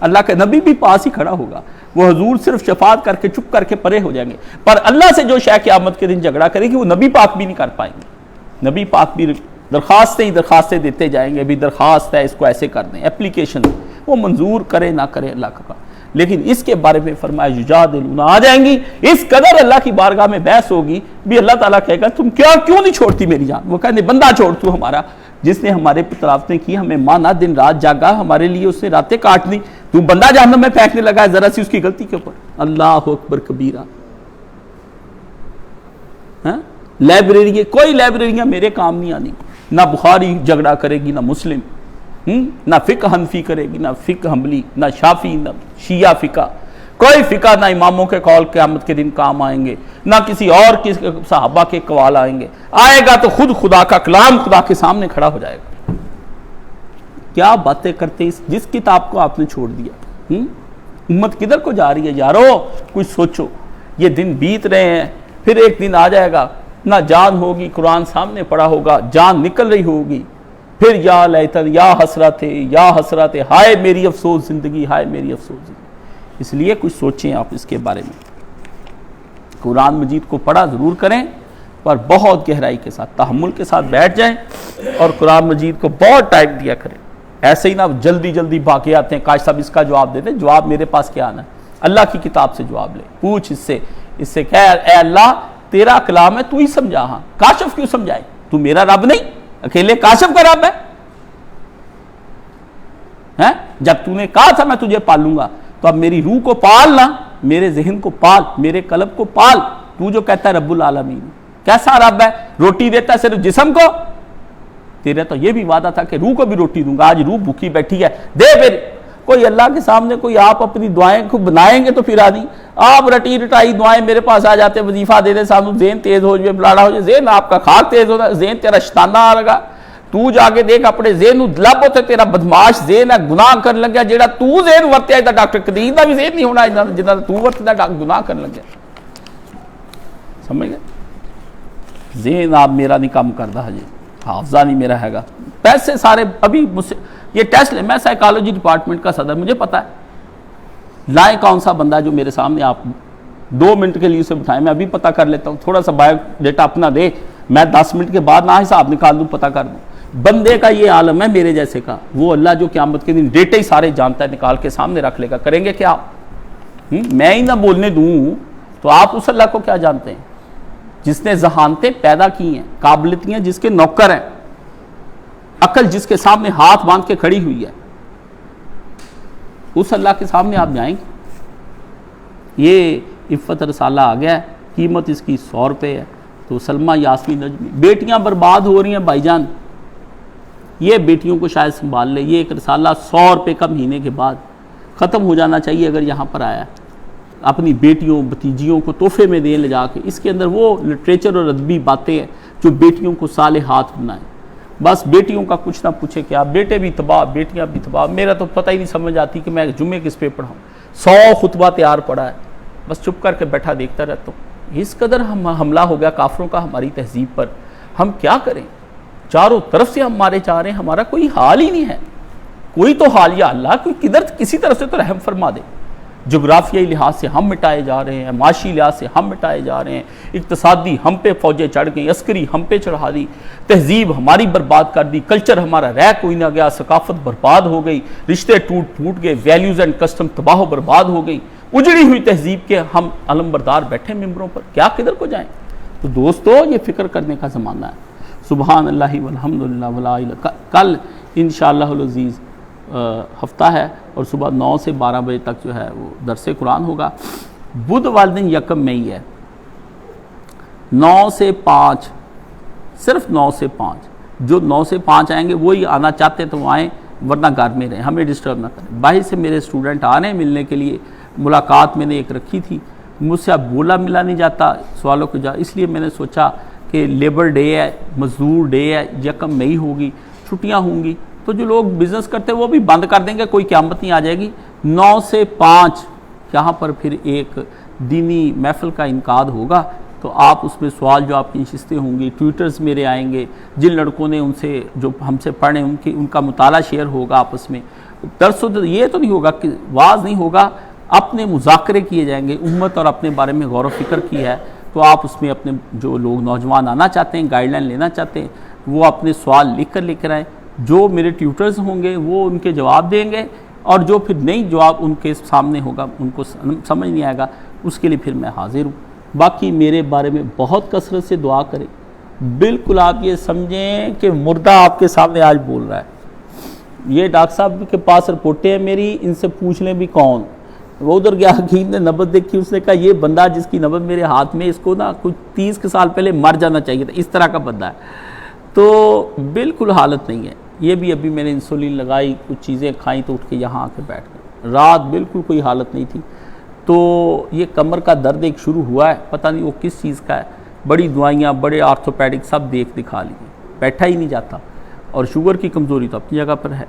اللہ کے نبی بھی پاس ہی کھڑا ہوگا، وہ حضور صرف شفاعت کر کے چپ کر کے پرے ہو جائیں گے، پر اللہ سے جو شے قیامت کے دن جھگڑا کرے گی وہ نبی پاک بھی نہیں کر پائیں گے۔ نبی پاک بھی درخواستیں دیتے جائیں گے، بھی درخواست ہے اس کو ایسے کر دیں، اپلیکیشن، وہ منظور کرے نہ کرے اللہ کا کام، لیکن اس کے بارے میں فرمایا یجادلون، آ جائیں گی، اس قدر اللہ کی بارگاہ میں بحث ہوگی بھی اللہ تعالیٰ کہے گا تم کیوں نہیں چھوڑتی میری جان؟ وہ کہنے بندہ چھوڑ تو ہمارا، جس نے ہمارے تلاوتیں کی، ہمیں مانا، دن رات جاگا، ہمارے لیے اس نے راتیں کاٹ دی، تو بندہ جہنم میں پھینکنے لگا ہے ذرا سی اس کی غلطی کے اوپر۔ اللہ اکبر کبیرہ۔ لائبریری، کوئی لائبریریاں میرے کام نہیں آنی، نہ بخاری جھگڑا کرے گی، نہ مسلم، نہ فقہ حنفی کرے گی، نہ فقہ حنبلی، نہ شافعی، نہ شیعہ فقہ، کوئی فقہ، نہ اماموں کے قول قیامت کے دن کام آئیں گے، نہ کسی اور صحابہ کے قوال آئیں گے، آئے گا تو خود خدا کا کلام خدا کے سامنے کھڑا ہو جائے گا۔ کیا باتیں کرتے جس کتاب کو آپ نے چھوڑ دیا، امت کدھر کو جا رہی ہے یارو؟ کچھ سوچو، یہ دن بیت رہے ہیں، پھر ایک دن آ جائے گا، نہ جان ہوگی، قرآن سامنے پڑا ہوگا، جان نکل رہی ہوگی، پھر یا لیتن، یا حسرت، ہائے میری افسوس زندگی، ہائے میری افسوس زندگی۔ اس لیے کچھ سوچیں آپ اس کے بارے میں۔ قرآن مجید کو پڑھا ضرور کریں، پر بہت گہرائی کے ساتھ، تحمل کے ساتھ بیٹھ جائیں اور قرآن مجید کو بہت ٹائم دیا کریں۔ ایسے ہی نہ جلدی بھاگے آتے ہیں، کاش صاحب اس کا جواب دے دیں، جواب میرے پاس کیا آنا ہے؟ اللہ کی کتاب سے جواب لے، پوچھ اس سے کہہ اے اللہ تیرا کلام ہے، تو ہی سمجھا، ہاں کاشف کیوں سمجھائے؟ تو میرا رب نہیں، اکیلے کاشف کا رب ہے؟ جب تو نے کہا تھا میں تجھے پالوں گا، تو اب میری روح کو پالنا، میرے ذہن کو پال، میرے قلب کو پال۔ تو جو کہتا ہے رب العالمین، کیسا رب ہے؟ روٹی دیتا ہے صرف جسم کو؟ تیرا تو یہ بھی وعدہ تھا کہ روح کو بھی روٹی دوں گا، آج روح بھوکی بیٹھی ہے، دے پھر۔ کوئی اللہ کے سامنے کوئی آپ اپنی دعائیں کو بنائیں گے تو پھر آدھی آپ رٹی رٹائی دعائیں میرے پاس آ جاتے، وظیفہ دے دے سامنے، ذہن تیز ہو جائے، بلاڑا ہو جائے، ذہن آپ کا خاک تیز ہوتا ہے، ذہن تیرا شیطانہ آ لگا، تو جا کے دیکھ اپنے ذہن لب ہوتے، تیرا بدماش ذہن ہے، گناہ کرنے لگیا، جیڑا تو ذہن ورتیا ہے ڈاکٹر قدیر دا بھی ذہن نہیں ہونا جنہاں تو ورتیا گناہ کرنے لگیا۔ سمجھ گئے؟ ذہن آپ میرا نہیں کام کرتا ہے، حافظہ نہیں میرا ہے گا، پیسے سارے ابھی یہ ٹیسٹ لیں، میں سائیکالوجی ڈپارٹمنٹ کا صدر، مجھے پتا ہے لائیں کون سا بندہ جو میرے سامنے آپ 2 منٹ کے لیے اسے بٹھائیں، میں ابھی پتا کر لیتا ہوں، تھوڑا سا بایو ڈیٹا اپنا دے، میں 10 منٹ کے بعد نہ حساب نکال دوں، پتا کر دوں۔ بندے کا یہ عالم ہے میرے جیسے کا، وہ اللہ جو قیامت کے دن ڈیٹے ہی سارے جانتا ہے، نکال کے سامنے رکھ لے گا، کریں گے کیا؟ میں ہی نہ بولنے دوں تو آپ اس اللہ کو کیا جانتے ہیں جس نے ذہانتیں پیدا کی ہیں، قابلیتیں جس کے نوکر ہیں، عقل جس کے سامنے ہاتھ باندھ کے کھڑی ہوئی ہے، اس اللہ کے سامنے آپ جائیں گے؟ یہ عفت رسالہ آ گیا ہے، قیمت اس کی 100 روپے ہے، تو سلمہ یاسمین نجمی، بیٹیاں برباد ہو رہی ہیں بھائی جان، یہ بیٹیوں کو شاید سنبھال لے، یہ ایک رسالہ 100 روپے کا مہینے کے بعد ختم ہو جانا چاہیے اگر یہاں پر آیا ہے، اپنی بیٹیوں بھتیجیوں کو تحفے میں دے لے جا کے، اس کے اندر وہ لٹریچر اور ادبی باتیں ہیں جو بیٹیوں کو صالحات بنائیں، بس بیٹیوں کا کچھ نہ پوچھے کیا، بیٹے بھی تباہ بیٹیاں بھی تباہ، میرا تو پتہ ہی نہیں سمجھ آتی کہ میں جمعے کس پہ پڑھاؤں، 100 خطبہ تیار پڑا ہے، بس چپ کر کے بیٹھا دیکھتا رہتا ہوں۔ اس قدر حملہ ہو گیا کافروں کا ہماری تہذیب پر، ہم کیا کریں؟ چاروں طرف سے ہم مارے جا رہے ہیں، ہمارا کوئی حال ہی نہیں ہے، کوئی تو حال، یا اللہ کدھر کسی طرف سے تو رحم فرما دے۔ جغرافیائی لحاظ سے ہم مٹائے جا رہے ہیں، معاشی لحاظ سے ہم مٹائے جا رہے ہیں، اقتصادی ہم پہ فوجیں چڑھ گئیں، عسکری ہم پہ چڑھا دی، تہذیب ہماری برباد کر دی، کلچر ہمارا رہ کوئی نہ گیا، ثقافت برباد ہو گئی، رشتے ٹوٹ پھوٹ گئے، ویلیوز اینڈ کسٹم تباہ و برباد ہو گئی، اجڑی ہوئی تہذیب کے ہم علمبردار بیٹھے ممبروں پر، کیا کدھر کو جائیں؟ تو دوستو یہ فکر کرنے کا زمانہ ہے۔ سبحان اللہ والحمدللہ ولا الہ، کل انشاءاللہ العزیز ہفتہ ہے اور صبح 9 سے 12 بجے تک جو ہے وہ درس قرآن ہوگا۔ بدھ والے دن 1 مئی ہے، 9 سے 5، صرف 9 سے 5، جو 9 سے 5 آئیں گے وہی آنا چاہتے ہیں تو وہ آئیں، ورنہ گھر میں رہیں، ہمیں ڈسٹرب نہ کریں۔ باہر سے میرے اسٹوڈنٹ آ رہے ہیں ملنے کے لیے، ملاقات میں نے ایک رکھی تھی، مجھ سے اب بولا ملا نہیں جاتا سوالوں کو اس لیے میں نے سوچا کہ لیبر ڈے ہے، مزدور ڈے ہے، 1 مئی ہوگی، چھٹیاں ہوں گی، تو جو لوگ بزنس کرتے ہیں وہ بھی بند کر دیں گے، کوئی قیامت نہیں آ جائے گی۔ 9 سے 5 یہاں پر پھر ایک دینی محفل کا انعقاد ہوگا، تو آپ اس میں سوال جو آپ کی نشستیں ہوں گی، ٹویٹرز میرے آئیں گے، جن لڑکوں نے ان سے جو ہم سے پڑھیں ان کا مطالعہ شیئر ہوگا آپس میں، درس یہ تو نہیں ہوگا کہ واز نہیں ہوگا، اپنے مذاکرے کیے جائیں گے، امت اور اپنے بارے میں غور و فکر کی ہے، تو آپ اس میں اپنے جو لوگ نوجوان آنا چاہتے ہیں، گائیڈ لائن لینا چاہتے ہیں، وہ اپنے سوال لکھ کر آئیں، جو میرے ٹیوٹرز ہوں گے وہ ان کے جواب دیں گے، اور جو پھر نہیں جواب ان کے سامنے ہوگا، ان کو سمجھ نہیں آئے گا، اس کے لیے پھر میں حاضر ہوں۔ باقی میرے بارے میں بہت کثرت سے دعا کریں، بالکل آپ یہ سمجھیں کہ مردہ آپ کے سامنے آج بول رہا ہے۔ یہ ڈاکٹر صاحب کے پاس رپورٹیں ہیں میری، ان سے پوچھ لیں بھی کون، وہ ادھر گیا، حکیم نے نبض دیکھی، اس نے کہا یہ بندہ جس کی نبض میرے ہاتھ میں، اس کو نا کچھ 30 سال پہلے مر جانا چاہیے تھا، اس طرح کا بندہ ہے۔ تو بالکل حالت نہیں ہے، یہ بھی ابھی میں نے انسولین لگائی، کچھ چیزیں کھائیں تو اٹھ کے یہاں آ کے بیٹھ گئے، رات بالکل کوئی حالت نہیں تھی۔ تو یہ کمر کا درد ایک شروع ہوا ہے، پتہ نہیں وہ کس چیز کا ہے، بڑی دوائیاں، بڑے آرتھوپیڈک سب دکھا لیے، بیٹھا ہی نہیں جاتا، اور شوگر کی کمزوری تو اپنی جگہ پر ہے۔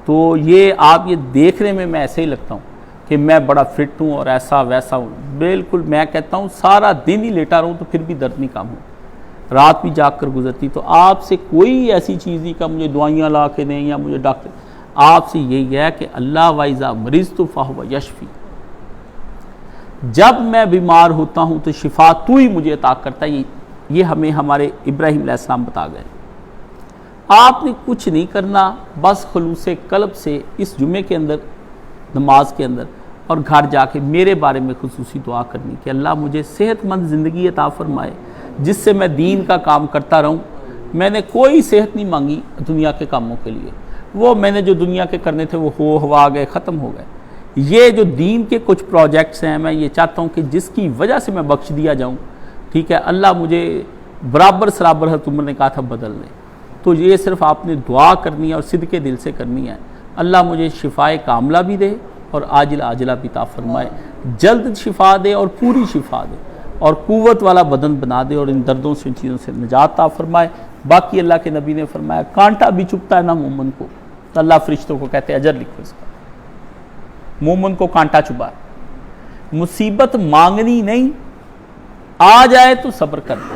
تو یہ آپ یہ دیکھنے میں ایسے ہی لگتا ہوں کہ میں بڑا فٹ ہوں اور ایسا ویسا ہوں، بالکل میں کہتا ہوں سارا دن ہی لیٹا رہوں تو پھر بھی درد نہیں کم ہو، رات بھی جاگ کر گزرتی۔ تو آپ سے کوئی ایسی چیز نہیں کہ مجھے دوائیاں لا کے دیں یا مجھے ڈاکٹر، آپ سے یہی ہے کہ اللہ وَإِذَا مَرِضْتُ فَهُوَ يَشْفِي، جب میں بیمار ہوتا ہوں تو شفا تو ہی مجھے عطا کرتا ہے، یہ ہمیں ہمارے ابراہیم علیہ السلام بتا گئے۔ آپ نے کچھ نہیں کرنا، بس خلوص قلب سے اس جمعے کے اندر، نماز کے اندر اور گھر جا کے میرے بارے میں خصوصی دعا کرنی کہ اللہ مجھے صحت مند زندگی عطا فرمائے جس سے میں دین کا کام کرتا رہوں۔ میں نے کوئی صحت نہیں مانگی دنیا کے کاموں کے لیے، وہ میں نے جو دنیا کے کرنے تھے وہ ہوا گئے، ختم ہو گئے۔ یہ جو دین کے کچھ پروجیکٹس ہیں، میں یہ چاہتا ہوں کہ جس کی وجہ سے میں بخش دیا جاؤں، ٹھیک ہے، اللہ مجھے برابر سرابر حضرت عمر نے کہا تھا بدل لے، تو یہ صرف آپ نے دعا کرنی ہے اور صدقے دل سے کرنی ہے۔ اللہ مجھے شفائے کاملہ بھی دے اور عاجلہ بھی عطا فرمائے، جلد شفا دے اور پوری شفا دے، اور قوت والا بدن بنا دے، اور ان دردوں سے ان چیزوں سے نجات عطا فرمائے۔ باقی اللہ کے نبی نے فرمایا کانٹا بھی چبھتا ہے نا مومن کو، تو اللہ فرشتوں کو کہتے ہیں اجر لکھو اس کا، مومن کو کانٹا چبھا ہے۔ مصیبت مانگنی نہیں، آ جائے تو صبر کرنا،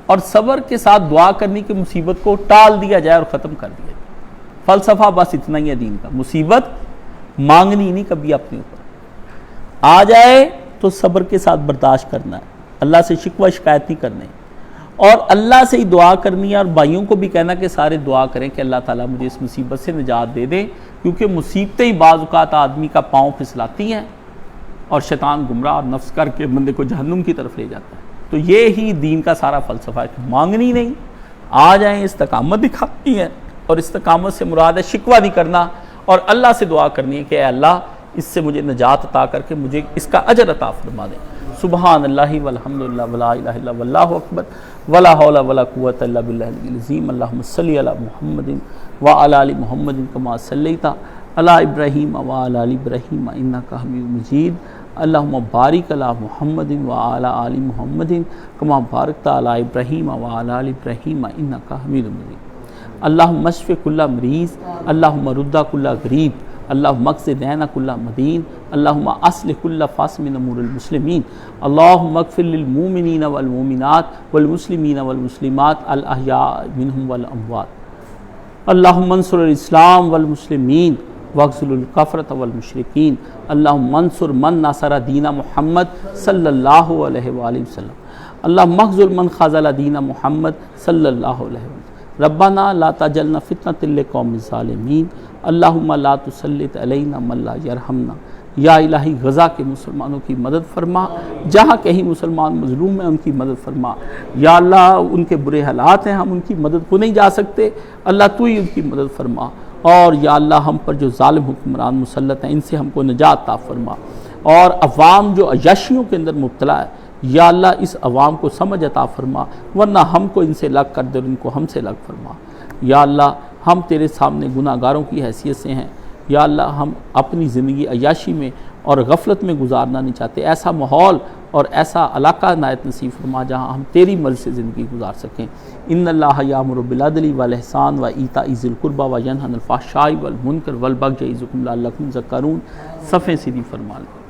اور صبر کے ساتھ دعا کرنی کہ مصیبت کو ٹال دیا جائے اور ختم کر دیا جائے۔ فلسفہ بس اتنا ہی ہے دین کا، مصیبت مانگنی نہیں کبھی اپنے اوپر، آ جائے تو صبر کے ساتھ برداشت کرنا ہے، اللہ سے شکوہ شکایت نہیں کرنے، اور اللہ سے ہی دعا کرنی ہے، اور بھائیوں کو بھی کہنا کہ سارے دعا کریں کہ اللہ تعالیٰ مجھے اس مصیبت سے نجات دے دے، کیونکہ مصیبتیں ہی بعض اوقات آدمی کا پاؤں پھسلاتی ہیں اور شیطان گمراہ اور نفس کر کے بندے کو جہنم کی طرف لے جاتا ہے۔ تو یہ ہی دین کا سارا فلسفہ ہے کہ مانگنی نہیں، آ جائیں، استقامت دکھانی ہے، اور استقامت سے مراد ہے شکوہ نہیں کرنا، اور اللہ سے دعا کرنی ہے کہ اے اللہ اس سے مجھے نجات عطا کر کے مجھے اس کا اجر عطا فرما دے۔ سبحان اللہ والحمدللہ ولا الہ الا واللہ اکبر ولا حول ولا قوۃ الا باللہ العلی العظیم۔ اللہم صلی علی محمد وعلی آل محمد کما صلیت علی ابراہیم وعلی آل ابراہیم انک حمید مجید۔ اللہم بارک علی محمد وعلی آل محمد کما بارکت علی ابراہیم وعلی آل ابراہیم انک حمید مجید۔ اللہم اشف کل مریض، اللہم رد کل غریب، اللہم اقض دین کل مدین، اللہم اصلح کل فاسد من امور المسلمین، اللہم اغفر للمؤمنین والمؤمنات والمسلمین والمسلمات الاحیاء منہم والاموات، اللہم انصر الاسلام والمسلمین واخذل الکفرۃ والمشرکین، اللہم انصر من نصر دین محمد صلی اللہ علیہ وآلہ وسلم، اللہم اخذل من خذل دین محمد صلی اللہ علیہ وسلم، ربنا لا تجعلنا فتنة للقوم الظالمین، اللہم لا تسلط علینا من لا یرحمنا۔ یا الہی غزہ کے مسلمانوں کی مدد فرما، جہاں کہیں مسلمان مظلوم ہیں ان کی مدد فرما۔ یا اللہ ان کے برے حالات ہیں، ہم ان کی مدد کو نہیں جا سکتے، اللہ تو ہی ان کی مدد فرما۔ اور یا اللہ ہم پر جو ظالم حکمران مسلط ہیں ان سے ہم کو نجات عطا فرما، اور عوام جو عیاشیوں کے اندر مبتلا ہے یا اللہ اس عوام کو سمجھ عطا فرما، ورنہ ہم کو ان سے الگ کر دے اور ان کو ہم سے الگ فرما۔ یا اللہ ہم تیرے سامنے گناہ گاروں کی حیثیت سے ہیں، یا اللہ ہم اپنی زندگی عیاشی میں اور غفلت میں گزارنا نہیں چاہتے، ایسا ماحول اور ایسا علاقہ عنایت نصیب فرما جہاں ہم تیری مرضی سے زندگی گزار سکیں۔ ان اللہ یامر بالعدل والاحسان وایتاء ذی القربی وینہی عن الفحشاء والمنکر والبغی یعظکم لعلکم تذکرون۔ صفحے سیدھی فرما لیں۔